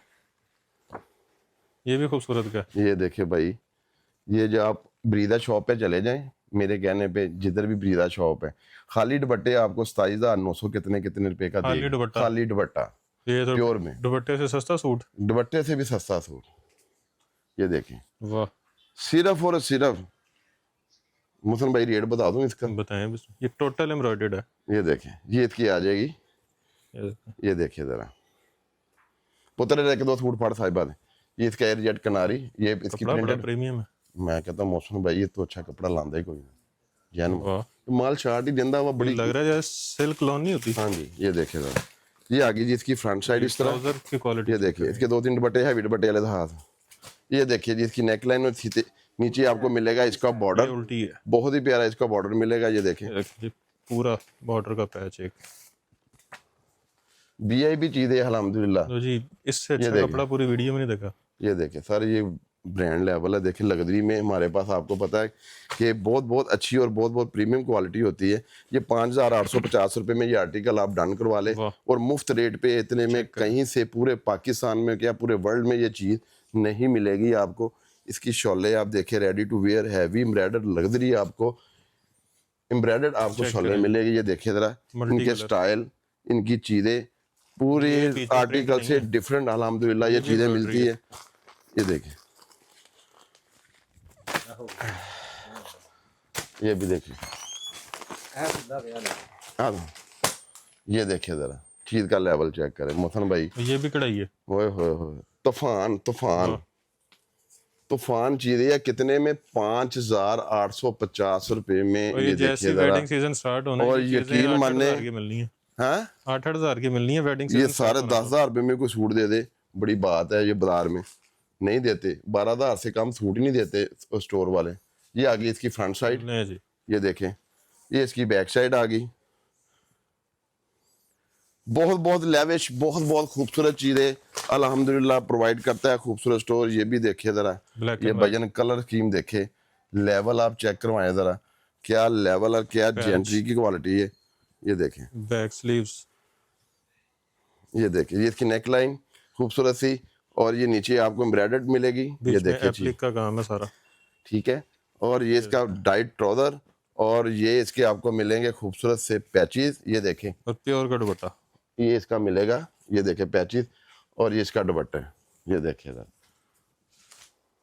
ये भी खूबसूरत का। ये देखिए भाई, ये जो आप ब्रीदा शॉप पे चले जाएं, मेरे कहने पे जिधर भी ब्रीदा शॉप है, खाली दुपट्टे आपको 27,900 कितने रुपए का खाली देगा। दुपट्टा? खाली दुपट्टा ये तो प्योर में, दुपट्टे से सस्ता सूट। दुपट्टे से भी सस्ता सूट। ये देखें, वाह सिर्फ और सिर्फ मुसन भाई रेट बता दूं इसका, बताएं बस। ये टोटल एम्ब्रॉयडर्ड है। ये देखें, ये इसकी आ जाएगी। ये देखिए जरा, पुत्र रह के 2 सूट फाड़ साहिबा ने। ये इसका एयरजेट कनारी, ये इसकी प्रिंटेड प्रीमियम है। मैं कहता हूं मौसम भाई ये तो अच्छा कपड़ा लांदा ही कोई ना जैन वाह माल शार्ट ही देंदा हुआ बड़ी लग रहा है जैसे सिल्क लॉन नहीं होती। हाँ जी, ये देखिए जरा, ये आ गई जी इसकी फ्रंट साइड इस तरह। ट्राउजर की क्वालिटी। ये देखिए इसके 2-3 दुपट्टे हैवी दुपट्टे वाले हाथ। ये देखिए जी इसकी नेकलाइन और नीचे आपको मिलेगा इसका ये बॉर्डर, उल्टी है, बहुत ही प्यारा इसका बॉर्डर मिलेगा। ये देखें ये पूरा बॉर्डर का पैच एक। वीआईपी चीज है अल्हम्दुलिल्लाह। तो जी इससे ये अच्छा देखें। कपड़ा पूरी वीडियो में नहीं देखा। ये देखें सर, ये ब्रांड लेवल है। देखें लग्जरी में हमारे पास आपको पता है कि बहुत बहुत अच्छी और बहुत बहुत प्रीमियम क्वालिटी होती है। ये 5,850 रुपये में ये आर्टिकल आप डन करवा ले वाह। और मुफ्त रेट पे इतने में कहीं से पूरे पाकिस्तान में क्या पूरे वर्ल्ड में ये चीज़ नहीं मिलेगी आपको। इसकी शॉले आप देखें, ready to wear heavy embroidered luxury आपको एम्ब्रॉयडर्ड आपको शॉले मिलेगी। ये देखें ज़रा इनके स्टाइल, इनकी चीज़ें पूरी ये पीछे print आर्टिकल नहीं से डिफरेंट अल्हम्दुलिल्लाह ये चीज़ें मिलती है। ये देखें, ये भी देखिए, हाँ ये देखिए जरा चीज का लेवल चेक करें मोहसन भाई। ये भी कढ़ाई है, ओए होए होए, तूफान तूफान तूफान चीज है। कितने में? 5,850 रुपए में। और ये ये देखिए जैसे जरा, वेडिंग सीजन स्टार्ट होना है, और ये चीजें यकीन 8-8 माने, हज़ार की मिलनी है, हाँ 8-8 हज़ार की मिलनी है वेडिंग ये सीजन। सारे 10,000 रुपए में कोई सूट दे दे, बड़ी बात है। ये बाजार में नहीं देते, 12,000 से कम सूट ही नहीं देते स्टोर वाले। ये आ गई इसकी फ्रंट साइड, नहीं जी, ये देखें, ये इसकी बैक साइड आ गई। बहुत बहुत लेविश, बहुत बहुत खूबसूरत चीज़ें अल्हम्दुलिल्लाह प्रोवाइड करता है खूबसूरत स्टोर। ये भी देखिए ज़रा, ब्लैक ये भजन कलर स्कीम देखे, लेवल आप चेक करवाएं ज़रा, क्या लेवल और क्या जेंट्री की क्वालिटी है। ये देखें, बैक स्लीव्स, ये देखें, ये इसकी नेक लाइन खूबसूरत सी, और ये नीचे आपको एम्ब्रॉयडर्ड मिलेगी। ये बीच में देखिए एप्लिक का काम है सारा, ठीक है। और ये इसका डाइट ट्राउजर, और ये इसके आपको मिलेंगे खूबसूरत से पैचेस। ये देखें, और प्योर का दुपट्टा, ये इसका मिलेगा। ये देखें पैचेस, और ये इसका दुपट्टा है। ये देखिए जरा,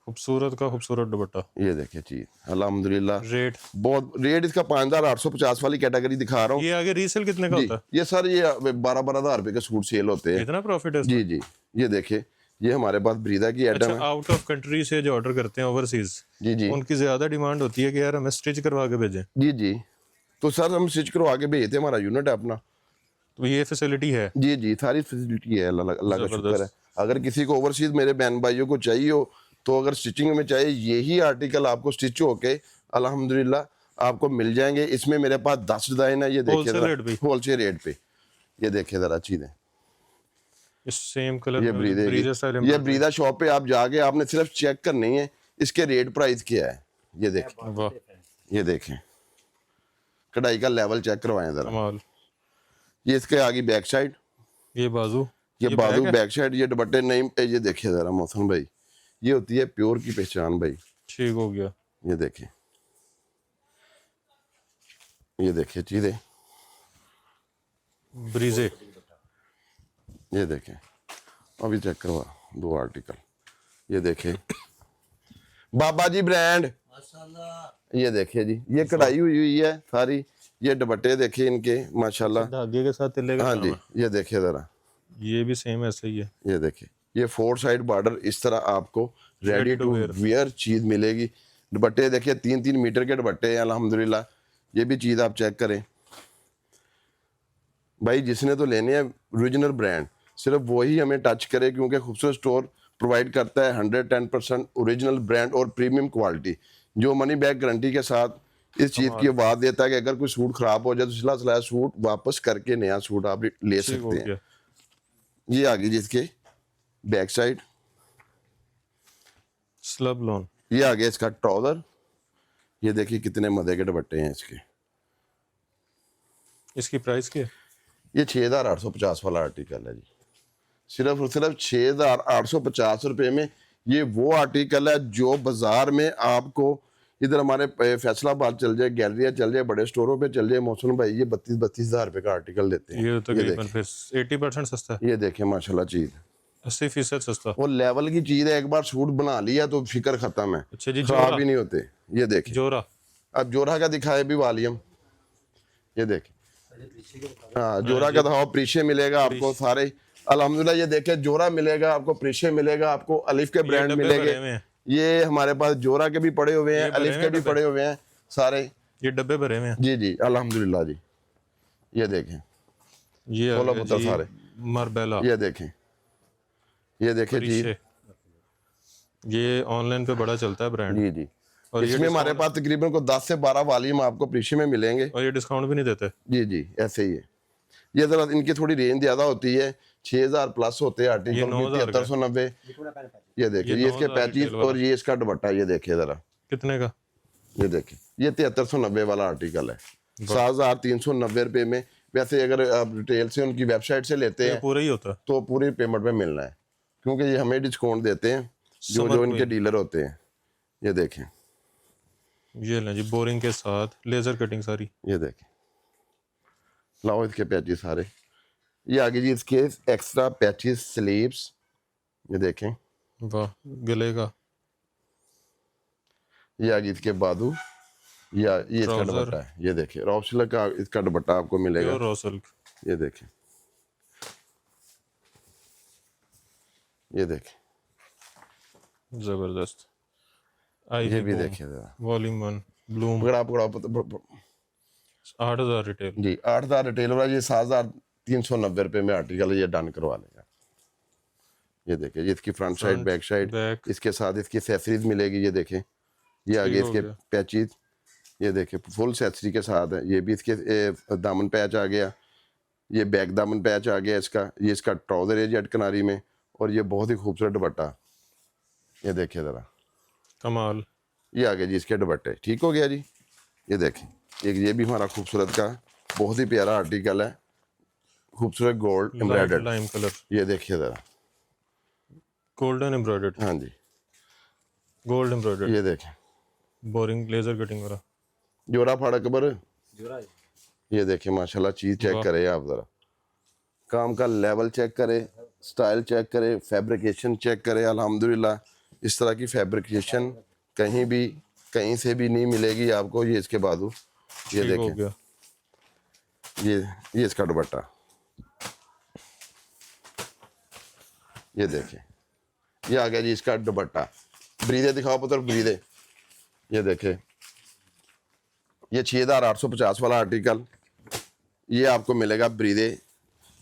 खूबसूरत का खूबसूरत दुपट्टा। ये देखिए चीज अल्हम्दुलिल्लाह। रेट बहुत रेट इसका 5,850 वाली कैटेगरी दिखा रहा हूँ ये आगे रीसेल कितने का जी। होता ये सर ये 12-12 हज़ार रुपए के सूट सेल होते है? हैं इतना प्रॉफिट है जी जी। ये देखे, ये हमारे पास ब्रीदा की आइटम अच्छा, है आउट ऑफ कंट्री से जो ऑर्डर करते हैं ओवरसीज, जी जी उनकी ज्यादा डिमांड होती है कि यार हमें स्टिच करवा के भेजें, जी जी। तो सर हम स्टिच करवा के भेजते हैं, हमारा यूनिट है अपना। तो ये फैसिलिटी है। जी जी, सारी फैसिलिटी है, अल्लाह अल्लाह का शुक्र है। जबरदस्त। अगर किसी को ओवरसीज मेरे बहन भाइयों को चाहिए हो, तो अगर स्टिचिंग में चाहिए, यही आर्टिकल आपको स्टिच होके अल्हम्दुलिल्लाह आपको मिल जाएंगे। इसमें मेरे पास 10 डिजाइन है। ये देखिए होलसेल रेट पे, होलसेल रेट पे। ये देखिए जरा चीजें, इस सेम कलर ये में ब्रीदे ब्रीजर स्टाइल की, ये ब्रीदा शॉप पे आप जाके आपने सिर्फ चेक करनी है इसके रेट प्राइस क्या है। ये देखें, वाह ये देखें कढ़ाई का लेवल चेक करवाएं जरा। कमाल। ये इसके आगे बैक साइड, ये बाजू, ये बाजू बैक साइड, ये दुपट्टे नहीं। ये देखिए जरा मोहसन भाई, ये होती है प्योर की पहचान भाई। ठीक हो गया। ये देखें, ये देखिए चीजें, ब्रीजे, ये देखें अभी चेक करवा दो आर्टिकल। ये देखें बाबा जी ब्रांड, ये देखिए जी, ये कढ़ाई हुई हुई है सारी। ये दुपट्टे देखिए इनके माशाल्लाह, धागे के साथ तिल्ले का हाँ काम जी। है। ये देखिए जरा, ये भी सेम ऐसे ही है। ये देखिए, ये 4 साइड बॉर्डर इस तरह आपको रेडी टू वियर चीज मिलेगी। दुपट्टे देखिए 3-3 मीटर के दुपट्टे हैं अल्हम्दुलिल्लाह। ये भी चीज आप चेक करें भाई, जिसने तो लेने हैं ओरिजिनल ब्रांड, सिर्फ वही हमें टच करे, क्योंकि खूबसूरत स्टोर प्रोवाइड करता है 110% ओरिजिनल ब्रांड और प्रीमियम क्वालिटी, जो मनी बैक गारंटी के साथ इस चीज की बात देता है कि अगर कोई सूट खराब हो जाए तो सिला सिलाया सूट वापस करके नया सूट आप ले ठीक हो सकते हैं। गया। ये आ गई जिसके बैक साइड, स्लब लोन, ये आ गया इसका ट्राउजर। ये देखिए कितने मजे के दुपट्टे हैं इसके। इसकी प्राइस क्या है? ये 6,850 वाला आर्टिकल है जी। सिर्फ और सिर्फ 6,850 रुपये में ये वो आर्टिकल है जो बाजार में आपको इधर हमारे फैसलाबाद चल जाए, गैलरिया चल जाए, बड़े स्टोरों पे चल जाए मोहसिन भाई, ये 32-32 हज़ार रुपये का आर्टिकल देते हैं। ये तो तकरीबन फिर 80% सस्ता है, ये देखें माशाल्लाह चीज, 80% सस्ता। वो लेवल की चीज है। एक बार सूट बना लिया तो फिक्र खत्म है, अच्छा जी, खराब जोरा, ही नहीं होते। ये देखें, जोरा, अब जोरा का दिखाए भी वॉल्यूम। ये देखें, हाँ जोरा का दिखाओ, प्रीशे मिलेगा आपको सारे अल्हम्दुलिल्लाह। ये देखें जोरा मिलेगा आपको, प्रीशे मिलेगा आपको, अलिफ के ब्रांड डब्बे भरे मिलेंगे। हुए हैं। ये हमारे पास जोरा के भी पड़े हुए हैं, ये भरे अलिफ के हैं भी डब्बे। पड़े हुए हैं सारे। ये डब्बे भरे हुए हैं। जी जी अल्हम्दुलिल्लाह जी। ये देखें, ये आ बोलो गया पुत्र जी, सारे। मार्बेला, ये देखें, ये देखें जी परीशे। ये ऑनलाइन पे बड़ा चलता है ब्रांड। जी जी। और ये इसमें हमारे पास तकरीबन को 10 से 12 वॉल्यूम आपको प्रीशियम में मिलेंगे। और ये डिस्काउंट भी नहीं देते? जी जी ऐसे ही है। ये जरा इनकी थोड़ी रेंज ज्यादा होती है, 6000 प्लस होते हैं ये आर्टिकल 9000 का 7390। ये देखिए ये ये इसके 9000 पैचेस रिटेल वाला और ये इसका दुपट्टा, ये देखिए जरा, कितने का? ये देखिए ये 7390 वाला आर्टिकल है 7390 रुपये में। वैसे अगर आप रिटेल से उनकी वेबसाइट से लेते ये हैं पूरा ही होता है? तो पूरी पेमेंट में मिलना है, क्योंकि ये हमें डिस्काउंट देते हैं जो समर जो इनके क्वीन। डीलर होते हैं। ये देखें, ये लें जी, बोरिंग के साथ लेजर कटिंग सारी। ये देखें, लाओ इसके पैचेस सारे। ये आगे जी इसके एक्स्ट्रा पैचेस स्लीव्स, ये देखें। वाह, गले का। ये आगे इसके बाजू, ये इसका ट्राउजर। दुपट्टा है, ये देखिए रॉ सिल्क का इसका दुपट्टा आपको मिलेगा। Pure raw silk. ये देखें, ये देखें, जबरदस्त। ये भी देखिए जरा, वॉल्यूम 1 ब्लूम। पकड़ा पकड़ा 8000 रिटेल। जी 8000 रिटेल वाला, ये 7390 रुपये में आर्टिकल ये डन करवा लेगा। ये देखिए, ये इसकी front side, back side, back. इसके साथ इसकी एक्सेसरीज मिलेगी। ये देखें, ये आगे हो इसके गया। पैचेज, ये देखें फुल एक्सेसरी के साथ है। ये भी इसके दामन पैच आ गया, ये बैक दामन पैच आ गया इसका, ये इसका ट्राउजर है जेट किनारी में, और ये बहुत ही खूबसूरत दुपट्टा। ये देखिए ज़रा, कमाल। ये आगे जी इसके दुपट्टे, ठीक हो गया जी। ये देखें, एक ये भी हमारा खूबसूरत का बहुत ही प्यारा आर्टिकल है, खूबसूरत गोल्ड एम्ब्रॉयडर्ड। Lime colour. ये देखिए ज़रा, गोल्डन एम्ब्रॉयडर्ड। हाँ जी, गोल्ड एम्ब्रॉयडर्ड। ये देखें, बोरिंग लेजर कटिंग वाला। जोरा फाड़ा कबर, ये देखें माशाल्लाह, चीज़ चेक वाह। करें आप ज़रा, काम का लेवल चेक करें, स्टाइल चेक करें, फैब्रिकेशन चेक करें। अल्हम्दुलिल्लाह इस तरह की फैब्रिकेशन कहीं भी कहीं से भी नहीं मिलेगी आपको। ये इसके बाजू, ये ठीक हो देखें, गया। ये इसका दुपट्टा, ये देखें, ये आ गया जी इसका दुपट्टा। ब्रीदे दिखाओ पुत्र, ब्रीदे, ये देखें, ये 6850 वाला आर्टिकल, ये आपको मिलेगा ब्रीदे।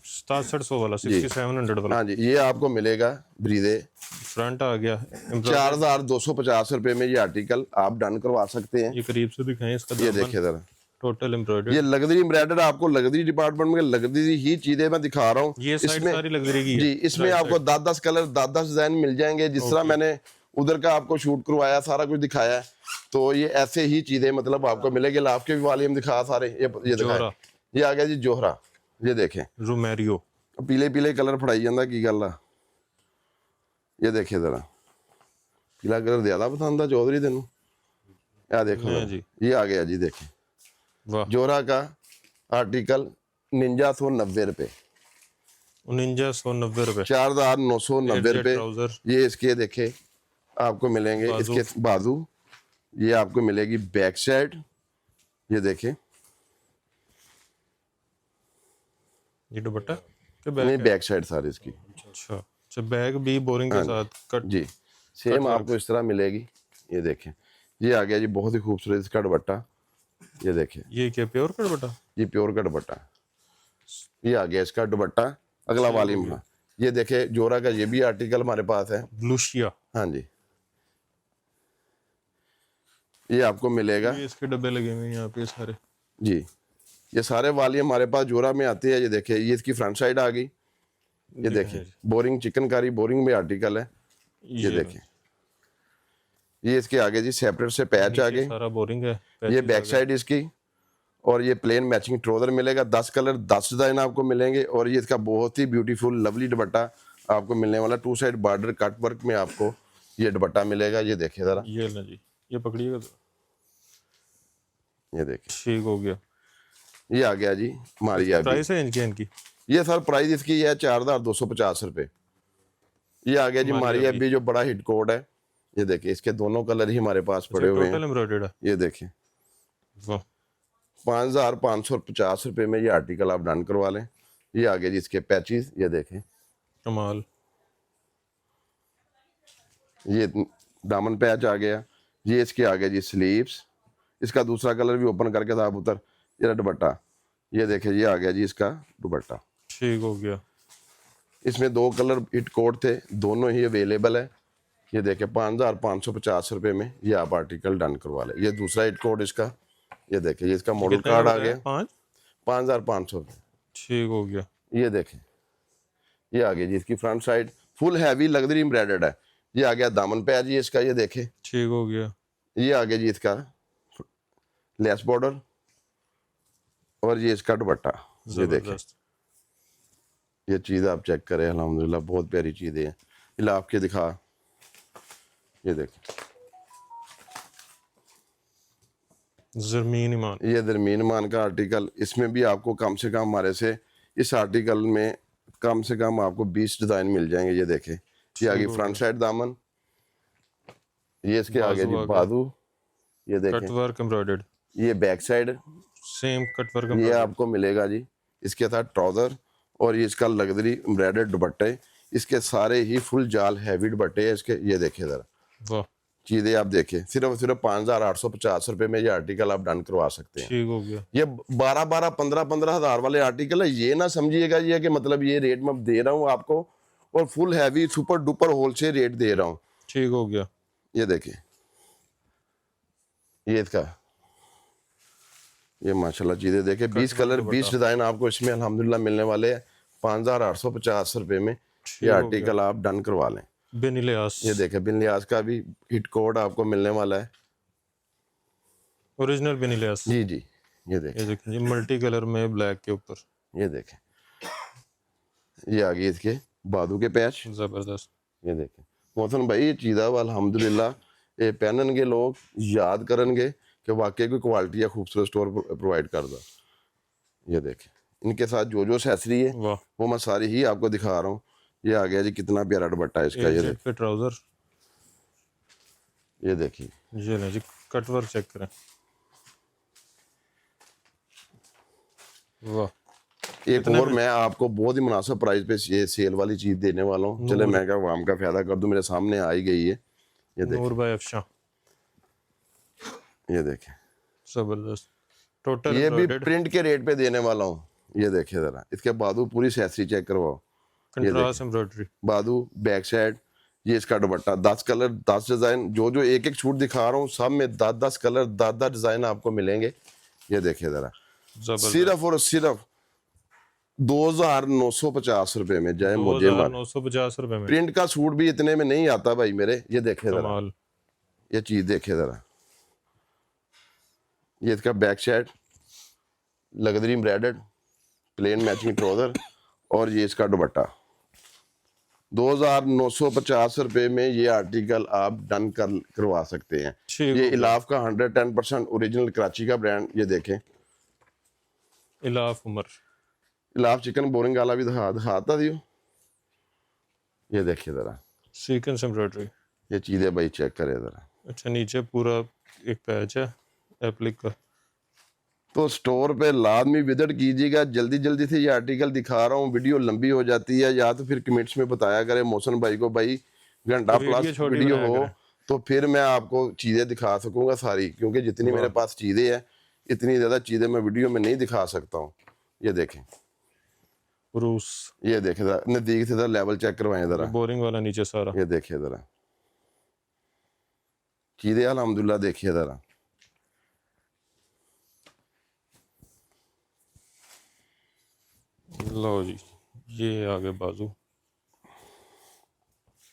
6700 वाला, 6700 वाला। हाँ जी, ये आपको मिलेगा ब्रीदे फ्रंट आ गया। 4250 रुपये में। ये आर्टिकल आप डन करवा सकते हैं। ये करीब से दिखाएं इसका ये दामन। देखिए जरा, टोटल एम्ब्रॉयडर्ड। ये लग्जरी एम्ब्रॉयडर, आपको लग्जरी डिपार्टमेंट में लग्जरी ही चीजें मैं दिखा रहा हूँ। ये साइड सारी लग्जरी की है। जी, इसमें आपको 10-10 कलर, 10-10 डिजाइन मिल जाएंगे। जिस तरह मैंने उधर का आपको शूट करवाया, सारा कुछ दिखाया है, तो ये ऐसे ही चीजें मतलब आपको मिलेगी। लाभ के भी वॉल्यूम दिखा सारे, ये दिखाया। जोहरा। ये आ गया जी जोहरा, ये देखें, रोमेरियो। पीले पीले कलर फड़ाई जाता की गल आ। ये देखिए जरा, पीला कलर ज्यादा पसंद आ चौधरी तेन, या देखो हाँ जरा। जी। ये आ गया जी, देखें वाह। जोहरा का आर्टिकल 4990 रुपये, 4990 रुपए। 4990 रुपये। ट्राउजर। ये इसके देखे आपको मिलेंगे, बाजू। इसके बाजू, ये आपको मिलेगी बैक साइड। ये देखें, ये दुपट्टा के नहीं बैक है? बैक साइड सारी इसकी। अच्छा अच्छा, बैग भी बोरिंग के साथ कट। जी सेम आपको इस तरह मिलेगी। ये देखें, ये आ गया जी बहुत ही खूबसूरत इसका दुपट्टा। ये देखें, ये क्या प्योर का दुपट्टा? ये प्योर का दुपट्टा, ये आ गया इसका दुपट्टा। अगला वाली में ये देखे जोरा का, ये भी आर्टिकल हमारे पास है। ब्लूशिया। हाँ जी, ये आपको मिलेगा ये इसके डब्बे लगे हुए हैं यहाँ पे सारे। जी। ये सारे वाली हमारे पास जोरा में आते हैं। ये देखे, ये इसकी फ्रंट साइड आ गई। ये देखें, बोरिंग चिकनकारी बोरिंग में आर्टिकल है। ये देखें, ये इसके आगे जी सेपरेट से पैच आ गए। सारा बोरिंग है। ये बैक साइड इसकी, और ये प्लेन मैचिंग ट्राउजर मिलेगा। 10 कलर 10 डिजाइन आपको मिलेंगे, और ये इसका बहुत ही ब्यूटीफुल लवली दुपट्टा आपको मिलने वाला। 2 साइड बॉर्डर कट वर्क में आपको ये दुपट्टा मिलेगा। ये देखिए जरा, ये ना जी, ये पकड़िएगा तो। ये देखिए, ठीक हो गया। ये आ गया जी हमारी अभी। प्राइस है इनकी ये सर प्राइस इसकी है 4250 रुपये। ये आ गया जी हमारी अभी जो बड़ा हिट कोड है। ये देखिए, इसके दोनों कलर ही हमारे पास पड़े हुए हैं। टोटल एम्ब्रॉयडर्ड है। ये देखिए, वाह। 5550 रुपये में ये आर्टिकल आप डन करवा लें। ये आ गया जी इसके पैचेस, ये देखें, कमाल। ये दामन पैच आ गया। ये इसके आ गया जी स्लीव्स, इसका दूसरा कलर भी ओपन करके था उतर। ये दुपट्टा, ये देखें, ये आ गया जी इसका दुपट्टा। ठीक हो गया। इसमें 2 कलर हिट कोड थे, दोनों ही अवेलेबल है। ये देखे 5,550 रुपये में ये आप आर्टिकल डन करवा ले। ये दूसरा हिट कोड इसका, ये देखे, ये इसका मॉडल कितने कार्ड का आ बताया? गया 5? 5,500 रुपये। ठीक हो गया। ये देखें, ये आ गया जी इसकी front side full heavy luxury embroidered है। ये आ गया दामन पैच जी इसका, ये देखें। ठीक हो गया। ये आ गया जी इसका लेस बॉर्डर और ये इसका दुपट्टा, ये देखें। जबरदस्त। ये चीज़ आप चेक करें, अल्हम्दुलिल्लाह बहुत प्यारी चीज़ें हैं। ये ला आपके दिखा, ये देखें, जमीन ईमान। ये दरमीन मान का आर्टिकल। इसमें भी आपको कम से कम हमारे से इस आर्टिकल में कम से कम आपको 20 डिज़ाइन मिल जाएंगे। ये देखें, ये आगे फ्रंट साइड दामन, ये इसके आगे जी बाजू, ये कट देखें। वर्क एम्ब्रॉयडर्ड, ये back side, same cut work ये एम्ब्रॉयडर्ड। आपको मिलेगा जी। इसके साथ ट्राउज़र और ये इसका लग्जरी एम्ब्रॉयडर्ड दुपट्टे, इसके सारे ही फुल जाल हैवी दुपट्टे है इसके। ये देखिए ज़रा वाह, चीज़ें आप देखें, सिर्फ 5,850 रुपये में ये आर्टिकल आप डन करवा सकते हैं। ठीक हो गया। ये 12 15 हज़ार वाले आर्टिकल है। ये ना समझिएगा ये कि मतलब ये रेट मैं दे रहा हूँ आपको और full heavy super duper wholesale rate दे रहा हूँ। ठीक हो गया। ये देखिए, ये इसका, ये माशाल्लाह चीज़ें देखें। 20 कलर 20 डिज़ाइन आपको इसमें अल्हम्दुलिल्लाह मिलने वाले हैं 5,850 रुपये में। ये आर्टिकल आप डन करवा लें। बिन इलियास, ये देखें, बिन लिहाज का भी हिट कोड आपको मिलने वाला है। ओरिजिनल बिन इलियास। जी जी, ये देखें, ये देखिए, ये मल्टी कलर में ब्लैक के ऊपर, ये देखें। ये आ गई इसके बाजू के पैच, जबरदस्त। ये देखें। मोहसन भाई ये चीज़ा अल्हम्दुलिल्लाह ये पहननगे लोग याद करनगे कि वाकई कोई क्वालिटी या खूबसूरत स्टोर प्रोवाइड करदा। ये देखें, इनके साथ जो जो एक्सेसरी है वाह, वो मैं सारी ही आपको दिखा रहा हूँ। ये आ गया जी, कितना प्यारा दुपट्टा है इसका। ये एजेड पे ट्राउजर, ये देखिए, ये लें जी, कट वर्क चेक करें। वाह, एक और मैं आपको बहुत ही मुनासिब प्राइस पे ये सेल वाली चीज़ देने वाला हूँ। चले मैं क्या वाम का फ़ायदा कर दूँ, मेरे सामने आ ही गई है। ये देखें, नूर भाई अफशा, ये देखें, जबरदस्त। टोटल ये भी एम्ब्रॉयडर्ड, प्रिंट के रेट पे देने वाला हूँ। ये देखिए ज़रा, इसके बाजू पूरी एक्सेसरी चेक करवाओ। कंट्रास्ट एम्ब्रॉयडरी, बाजू बैक साइड, ये इसका दुपट्टा, 10 कलर 10 डिज़ाइन, जो जो एक एक सूट दिखा रहा हूँ सब में 10 कलर 10 डिज़ाइन आपको मिलेंगे। ये देखिए ज़रा, जबरदस्त। सिर्फ और सिर्फ 2,950 रुपये में। जय मुझे मान, 2,950 रुपए में, प्रिंट का सूट भी इतने में नहीं आता भाई मेरे। ये देखे ज़रा, कमाल। ये चीज़ देखे ज़रा, ये इसका back side luxury embroidered plain matching trouser और ये इसका दुपट्टा। 2,950 रुपये में ये आर्टिकल आप डन करवा सकते हैं। ठीक ये हो गया। इलाफ का 110% ओरिजिनल कराची का ब्रांड। ये देखें, इलाफ उमर, इलाफ चिकन बोरिंग वाला भी दिखाता दियो। ये देखिए ज़रा, सीक्वेंस एम्ब्रॉयडरी। ये चीज़ें भाई चेक करें ज़रा। अच्छा, नीचे पूरा एक पैच है एप्लिक का। तो स्टोर पे लाजमी विजिट कीजिएगा। जल्दी जल्दी से ये आर्टिकल दिखा रहा हूँ, वीडियो लंबी हो जाती है, या तो फिर कमेंट्स में बताया करें मोहसन भाई को, भाई घंटा प्लस छोटी वीडियो बनाया हो करें। तो फिर मैं आपको चीज़ें दिखा सकूंगा सारी, क्योंकि जितनी मेरे पास चीज़ें हैं इतनी ज़्यादा चीज़ें मैं वीडियो में नहीं दिखा सकता हूँ। ये देखें, रूस, ये देखें ज़रा नज़दीक से ज़रा लेवल चेक करवाएं ज़रा। बोरिंग वाला नीचे सारा। ये देखिए ज़रा चीज़ें अल्हम्दुलिल्लाह, देखिए ज़रा। लो जी, ये आगे बाजू,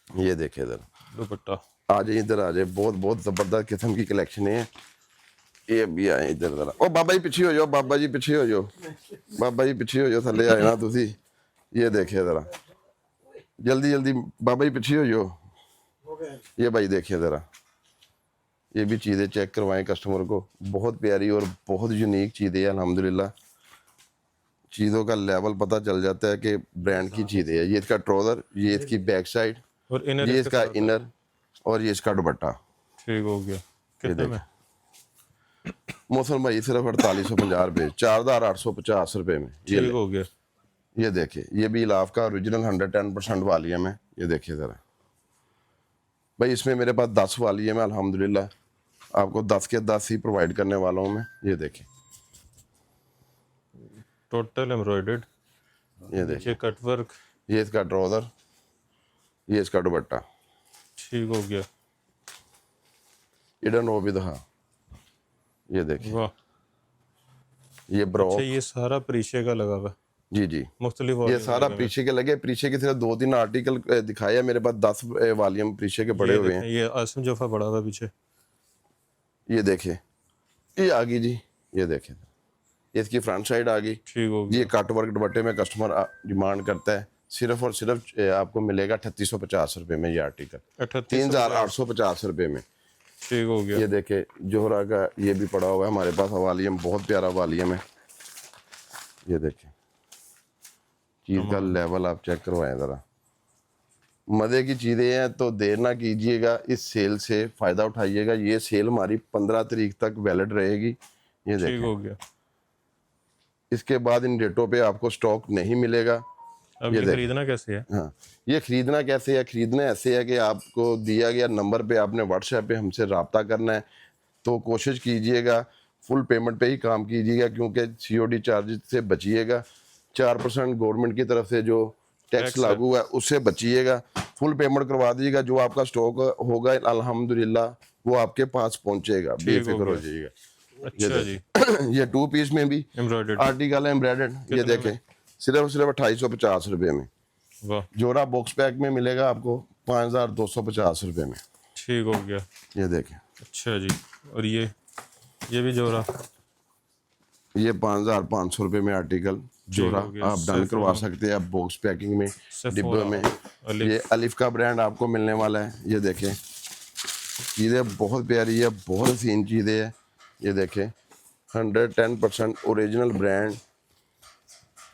ये देखिए ज़रा, दुपट्टा। आ जाइए इधर आ जाए, बहुत बहुत ज़बरदस्त किस्म की कलेक्शन है। ये भी आए इधर ज़रा। ओ बाबा जी पीछे हो जाओ, बाबा जी पीछे हो जाओ, बाबा जी पीछे हो जाओ, थले आए ना तुसी। ये देखिए ज़रा, जल्दी जल्दी बाबा जी पीछे हो जाओ। ये भाई देखिए ज़रा, ये भी चीज़ें चेक करवाएं कस्टमर को। बहुत प्यारी और बहुत यूनिक चीज़ें हैं अल्हम्दुलिल्लाह। चीज़ों का लेवल पता चल जाता है कि ब्रांड की चीज़ें हैं। ये इसका ट्राउज़र, ये इसकी बैक साइड, और इनर ये इसका इनर और ये इसका दुपट्टा। ठीक हो गया। कितने में? मौसम भाई सिर्फ 4850 रुपये, 4,850 रुपये में। ये ठीक हो गया। ये देखिए, ये भी इलाफ का ओरिजिनल 110% वालियम है। ये देखिए ज़रा भाई, इसमें मेरे पास 10 वालियम है अल्हम्दुलिल्लाह, आपको 10 के 10 ही प्रोवाइड करने वाला हूँ मैं। ये देखिए, टोटल एम्ब्रॉयडर्ड, ये देखिए, ये कट वर्क, ये इसका ट्राउज़र, ये इसका दुपट्टा। ठीक हो गया। इधर नो भी दिखा, ये देखिए, वाह, ये ब्रो, अच्छा ये सारा परीशे का लगा हुआ है, जी जी, मुख्तलिफ ये वॉल्यूम सारा लगे हुए हैं। पीछे के लगे। पीछे की तरफ 2-3 आर्टिकल दिखाया, मेरे पास 10 वॉल्यूम पीछे के पड़े ये हुए देखें, हैं। ये आसिम जोफा पड़ा हुआ है पीछे। ये देखे, ये आ गई जी, ये देखे, इसकी फ्रंट साइड आ गई। ठीक हो ये गया। कट वर्क दुपट्टे में कस्टमर डिमांड करता है, सिर्फ और सिर्फ आपको मिलेगा 3850 रुपये में ये आर्टिकल, 3850 रुपये में। ठीक हो गया। ये देखे, जोहरा का ये भी पड़ा हुआ है हमारे पास वॉल्यूम, बहुत प्यारा वॉल्यूम है। ये देखे, चीज़ का लेवल आप चेक करवाएं ज़रा, मज़े की चीज़ें हैं, तो देर ना कीजिएगा, इस सेल से फ़ायदा उठाइएगा। ये सेल हमारी 15 तारीख तक वैलिड रहेगी। ये ठीक देखें, हो गया। इसके बाद इन डेटों पे आपको स्टॉक नहीं मिलेगा। अब ये ये देख, खरीदना कैसे है? हाँ, ये ख़रीदना कैसे है? ख़रीदना ऐसे है कि आपको दिया गया नंबर पे आपने व्हाट्सएप पे हमसे रब्ता करना है। तो कोशिश कीजिएगा फुल पेमेंट पे ही काम कीजिएगा, क्योंकि COD चार्जेस से बचिएगा। 4% गवर्नमेंट की तरफ से जो टैक्स है। लागू है उससे बचिएगा। फुल पेमेंट करवा दीजिएगा, जो आपका स्टॉक होगा अल्हम्दुलिल्लाह वो आपके पास पहुंचेगा, बेफिक्र हो जाइएगा। अच्छा जी, ये 2 पीस में भी एम्ब्रॉयडर्ड। आर्टिकल है एम्ब्रॉयडर्ड, ये देखें, सिर्फ 2850 रुपये में। वाह, जोड़ा बॉक्स पैक में मिलेगा आपको 5250 रुपये में। ठीक हो गया। ये देखें, अच्छा जी, और ये भी जोड़ा, ये 5500 रुपये में आर्टिकल जोड़ा हो गया। आप डन करवा सकते हैं, आप बॉक्स पैकिंग में, डिब्बे में। अलिफ। ये अलिफ का ब्रांड आपको मिलने वाला है। ये देखें, चीज़ें बहुत प्यारी है, बहुत हसीन चीज़ें हैं। ये देखें, 110% ओरिजिनल ब्रांड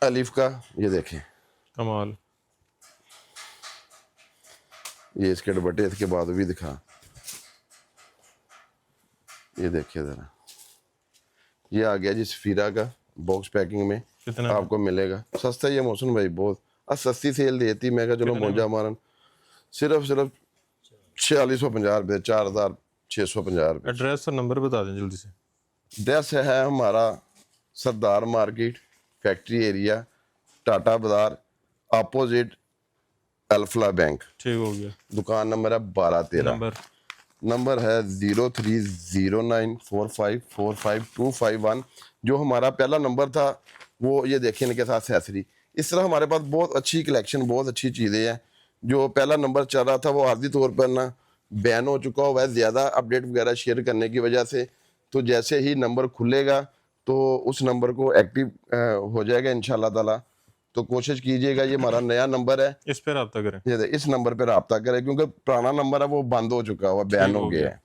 अलिफ का। ये देखें, कमाल। ये इसके दुपट्टे इसके बाद भी दिखा, ये देखिए ज़रा, ये आ गया जी सफीरा का बॉक्स पैकिंग में, कितना? आपको मिलेगा सस्ता ही है मौसम भाई, बहुत सस्ती सेल देती। मैं कहा चलो मौजा मारन, सिर्फ 4650 रुपये, 4650 रुपये। एड्रेस और नंबर बता दें जल्दी से। एड्रेस है हमारा सरदार मार्केट, फैक्ट्री एरिया, टाटा बाजार, अपोजिट अल्फला बैंक। ठीक हो गया। दुकान नंबर है 1213। नंबर है 030945455251। जो हमारा पहला नंबर था वो ये देखिए, इनके साथ एक्सेसरी। इस तरह हमारे पास बहुत अच्छी कलेक्शन, बहुत अच्छी चीज़ें हैं। जो पहला नंबर चल रहा था वो आर्जी तौर पर ना बैन हो चुका हुआ है, ज़्यादा अपडेट वगैरह शेयर करने की वजह से। तो जैसे ही नंबर खुलेगा तो उस नंबर को एक्टिव हो जाएगा इंशाल्लाह ताला। तो कोशिश कीजिएगा, ये हमारा नया नंबर है, इस पर रब्ता करें। ये इस नंबर पे रब्ता करें, क्योंकि पुराना नंबर है वो बंद हो चुका हुआ, बैन हो गया है।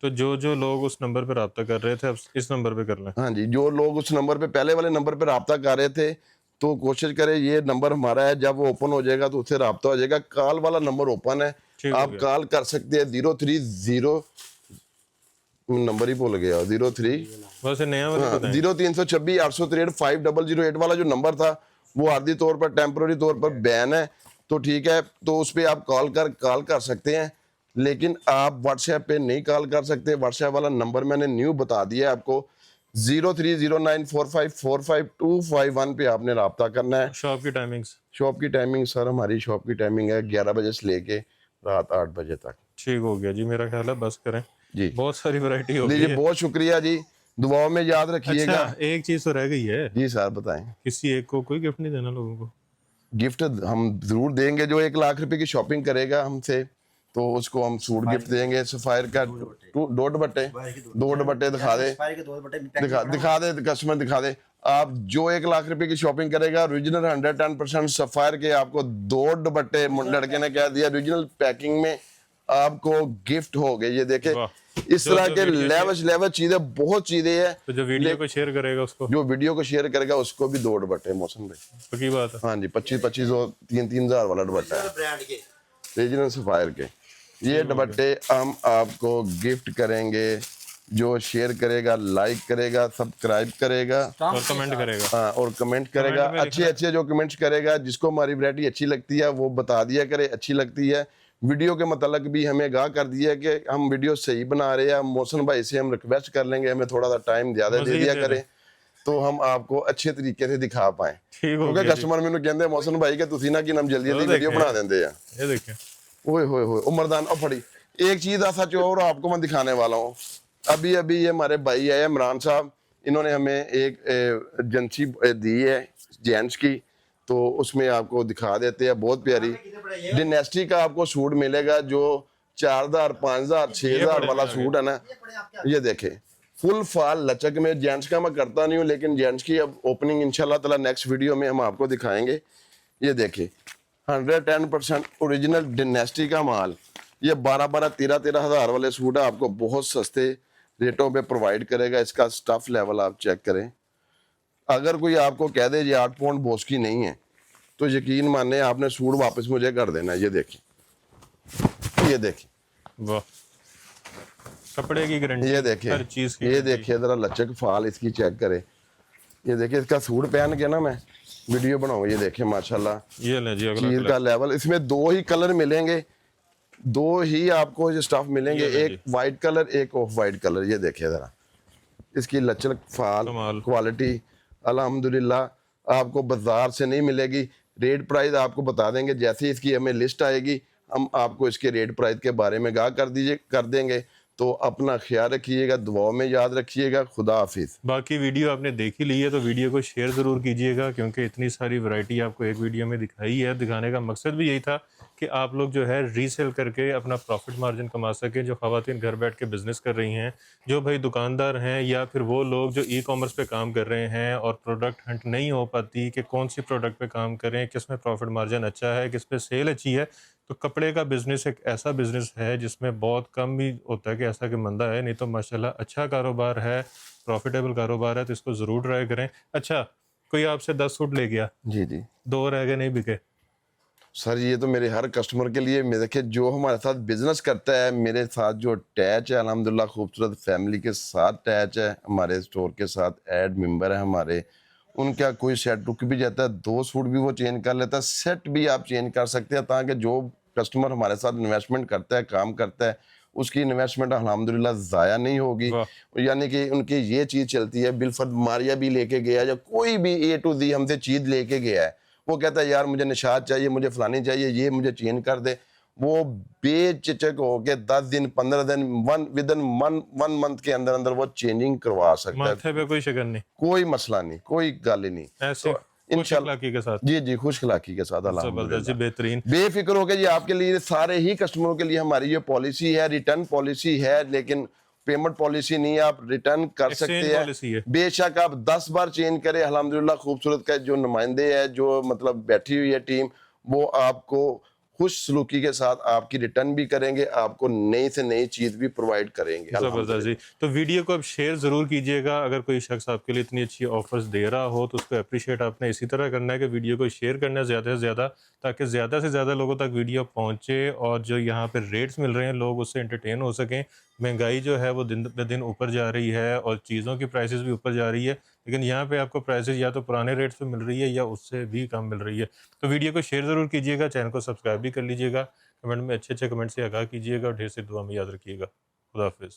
तो जो लोग उस नंबर पे रब्ता कर रहे थे अब इस नंबर पे कर लें। हाँ जी, जो लोग उस नंबर पे पहले वाले नंबर पे रब्ता कर रहे थे तो कोशिश करें, ये नंबर हमारा है, जब वो ओपन हो जाएगा तो उससे रब्ता हो जाएगा। कॉल वाला नंबर ओपन है, आप कॉल कर सकते हैं 030, नंबर ही भूल गया, 03 वैसे नया वाला बताएं। 0326 863 5008 वाला जो नंबर था वो आर्जी तौर पर, टेम्पररी तौर पर बैन है। तो ठीक है, तो उस पर आप कॉल कर सकते हैं, लेकिन आप व्हाट्सएप पे नहीं कॉल कर सकते। व्हाट्सएप वाला नंबर मैंने न्यू बता दिया है आपको, 030945455251 पे आपने रब्ता करना है। शॉप की टाइमिंग्स? शॉप की टाइमिंग सर, हमारी शॉप की टाइमिंग है 11 बजे से लेके रात 8 बजे तक। ठीक हो गया जी, मेरा ख्याल है बस करें जी, बहुत सारी वैरायटी हो गई जी है। बहुत शुक्रिया जी, दुआओं में याद रखिएगा। अच्छा, एक चीज तो रह गई है। जी सर बताएं। किसी एक को कोई गिफ्ट नहीं देना लोगों को? गिफ्ट हम जरूर देंगे, जो 1 लाख रुपए की शॉपिंग करेगा हमसे तो उसको हम सूट गिफ्ट देंगे। सफायर का 2 दुपट्टे दिखा दे, दिखा दे कस्टमर, दिखा दे। आप जो 1 लाख रुपए की शॉपिंग करेगा, ओरिजिनल 110% सफायर के आपको 2 दुपट्टे लड़के ने कह दिया ओरिजिनल पैकिंग में आपको गिफ्ट हो गए। ये देखे, इस तरह के लेवल चीजें, बहुत चीजें हैं। तो जो वीडियो को शेयर करेगा उसको, जो वीडियो को शेयर करेगा उसको भी 2 दुपट्टे मौसम भाई। पक्की बात है। हाँ जी, 2500 3 हजार वाला दुपट्टा है ओरिजिनल सफायर के। ये दुपट्टे हम आपको गिफ्ट करेंगे। जो शेयर करेगा, लाइक करेगा, सब्सक्राइब करेगा और कमेंट करेगा। हाँ, और कमेंट करेगा, अच्छे जो कमेंट्स करेगा। जिसको हमारी वैरायटी अच्छी लगती है वो बता दिया करे अच्छी लगती है। वीडियो के मतलब भी हमें आगाह कर दिया कि हम वीडियो सही बना रहे हैं। मोहसिन भाई से हम रिक्वेस्ट कर लेंगे हमें थोड़ा सा टाइम ज़्यादा दे दिया करें तो हम आपको अच्छे तरीके से दिखा पाएं। क्योंकि कस्टमर मैंने कहते हैं मोहसिन भाई के तुसी ना कि हम जल्दी वीडियो बना देंगे। ये देखिए, ओए होए होए उमरदान और फड़ी एक चीज ऐसा जो और आपको मैं दिखाने वाला हूँ। अभी अभी ये हमारे भाई है इमरान साहब, इन्होंने हमें एक एजेंसी दी है जेंट्स की, तो उसमें आपको दिखा देते हैं। बहुत प्यारी डिनेस्टी का आपको सूट मिलेगा जो 4000 5000 6000 वाला सूट है ना, ये देखे फुल फाल लचक में। जेंट्स का मैं करता नहीं हूँ, लेकिन जेंट्स की अब ओपनिंग इंशाल्लाह ताला नेक्स्ट वीडियो में हम आपको दिखाएंगे। ये देखे 110% ओरिजिनल डिनेस्टी का माल। ये 12 13 हज़ार वाले सूट है, आपको बहुत सस्ते रेटों पे प्रोवाइड करेगा। इसका स्टफ लेवल आप चेक करें। अगर कोई आपको कह दे ये 8 पाउंड बोस की नहीं है, तो यकीन माने आपने सूट वापस मुझे कर देना। ये देखिए, ये देखिए, वाह, कपड़े की गारंटी, ये देखिए, हर चीज की ये देखिए जरा लचक फाल इसकी चेक करें। ये देखिए इसका सूट पहन के ना मैं वीडियो बनाऊंगा। ये देखिए माशाल्लाह ये ले जी अगला चीज का लेवल। इसमें 2 ही कलर मिलेंगे, 2 ही आपको ये स्टफ मिलेंगे, ये एक वाइट कलर एक ऑफ वाइट कलर। ये देखिए जरा इसकी लचक फाल कमाल। क्वालिटी अल्हम्दुलिल्लाह आपको बाजार से नहीं मिलेगी। रेट प्राइस आपको बता देंगे, जैसे इसकी हमें लिस्ट आएगी हम आपको इसके रेट प्राइस के बारे में आगाह कर देंगे। तो अपना ख्याल रखिएगा, दुआओं में याद रखिएगा। खुदा हाफिज। बाकी वीडियो आपने देख ही ली है तो वीडियो को शेयर ज़रूर कीजिएगा, क्योंकि इतनी सारी वैरायटी आपको एक वीडियो में दिखाई है। दिखाने का मकसद भी यही था कि आप लोग जो है रीसेल करके अपना प्रॉफिट मार्जिन कमा सकें। जो ख़वातीन घर बैठ के बिज़नेस कर रही हैं, जो भाई दुकानदार हैं, या फिर वो लोग जो ई कॉमर्स पे काम कर रहे हैं और प्रोडक्ट हंट नहीं हो पाती कि कौन सी प्रोडक्ट पे काम करें, किस में प्रॉफिट मार्जिन अच्छा है, किस पे सेल अच्छी है। तो कपड़े का बिज़नेस एक ऐसा बिज़नेस है जिसमें बहुत कम ही होता है कि ऐसा कि मंदा है, नहीं तो माशाल्लाह अच्छा कारोबार है, प्रॉफिटेबल कारोबार है। तो इसको ज़रूर ट्राई करें। अच्छा, कोई आपसे 10 सूट ले गया, जी जी 2 रह गए, नहीं बिके, सर, ये तो मेरे हर कस्टमर के लिए। मैं देखिए जो हमारे साथ बिजनेस करता है, मेरे साथ जो अटैच है अल्हम्दुलिल्लाह, खूबसूरत फैमिली के साथ अटैच है, हमारे स्टोर के साथ ऐड मेंबर है हमारे, उनका कोई सेट रुक भी जाता है 2 सूट भी वो चेंज कर लेता है। सेट भी आप चेंज कर सकते हैं, ताकि जो कस्टमर हमारे साथ इन्वेस्टमेंट करता है, काम करता है, उसकी इन्वेस्टमेंट अल्हम्दुलिल्लाह ज़ाया नहीं होगी। वाह, यानी कि उनकी ये चीज़ चलती है, बिलफर्द मारिया भी लेके गया या कोई भी A to Z हमसे चीज़ लेके गया है, वो कहता है यार मुझे निशात चाहिए, मुझे फलानी चाहिए, ये मुझे चेंज कर दे। वो बेझिझक होके 10 दिन 15 दिन विदिन वन मंथ के अंदर अंदर वो चेंजिंग करवा सकता है। माथे पे कोई शिकन नहीं, कोई मसला नहीं, कोई गल ही नहीं। ऐसे तो खुश इंशाल्लाह अखलाकी के साथ। जी जी खुश खलाकी के साथ ज़बरदस्त जी, अल्हम्दुलिल्लाह। बेहतरीन। बेफिक्र होकर जी, आपके लिए सारे ही कस्टमरों के लिए हमारी ये पॉलिसी है, रिटर्न पॉलिसी है, लेकिन पेमेंट पॉलिसी नहीं है। आप रिटर्न कर सकते एक्सचेंज हैं, पॉलिसी है। बेशक आप 10 बार चेंज करें। अल्हम्दुलिल्लाह खूबसूरत का जो नुमाइंदे है, जो मतलब बैठी हुई है टीम, वो आपको खुश सलूकी के साथ आपकी रिटर्न भी करेंगे, आपको नई से नई चीज़ भी प्रोवाइड करेंगे ज़बरदस्त अल्हम्दुलिल्लाह। जी। तो वीडियो को अब शेयर ज़रूर कीजिएगा। अगर कोई शख्स आपके लिए इतनी अच्छी ऑफर्स दे रहा हो तो उसको अप्रिशिएट आपने इसी तरह करना है कि वीडियो को शेयर करना है ज़्यादा से ज़्यादा, ताकि ज़्यादा से ज़्यादा लोगों तक वीडियो पहुँचे और जो यहाँ पे रेट्स मिल रहे हैं लोग उससे एंटरटेन हो सकें। महंगाई जो है वो दिन ब दिन ऊपर जा रही है और चीज़ों की प्राइसेस भी ऊपर जा रही है, लेकिन यहाँ पे आपको प्राइसेस या तो पुराने रेट्स पे मिल रही है या उससे भी कम मिल रही है। तो वीडियो को शेयर ज़रूर कीजिएगा, चैनल को सब्सक्राइब भी कर लीजिएगा, कमेंट में अच्छे-अच्छे कमेंट से आगाह कीजिएगा और ढेर से दुआ में याद रखिएगा। खुदा हाफ़िज़।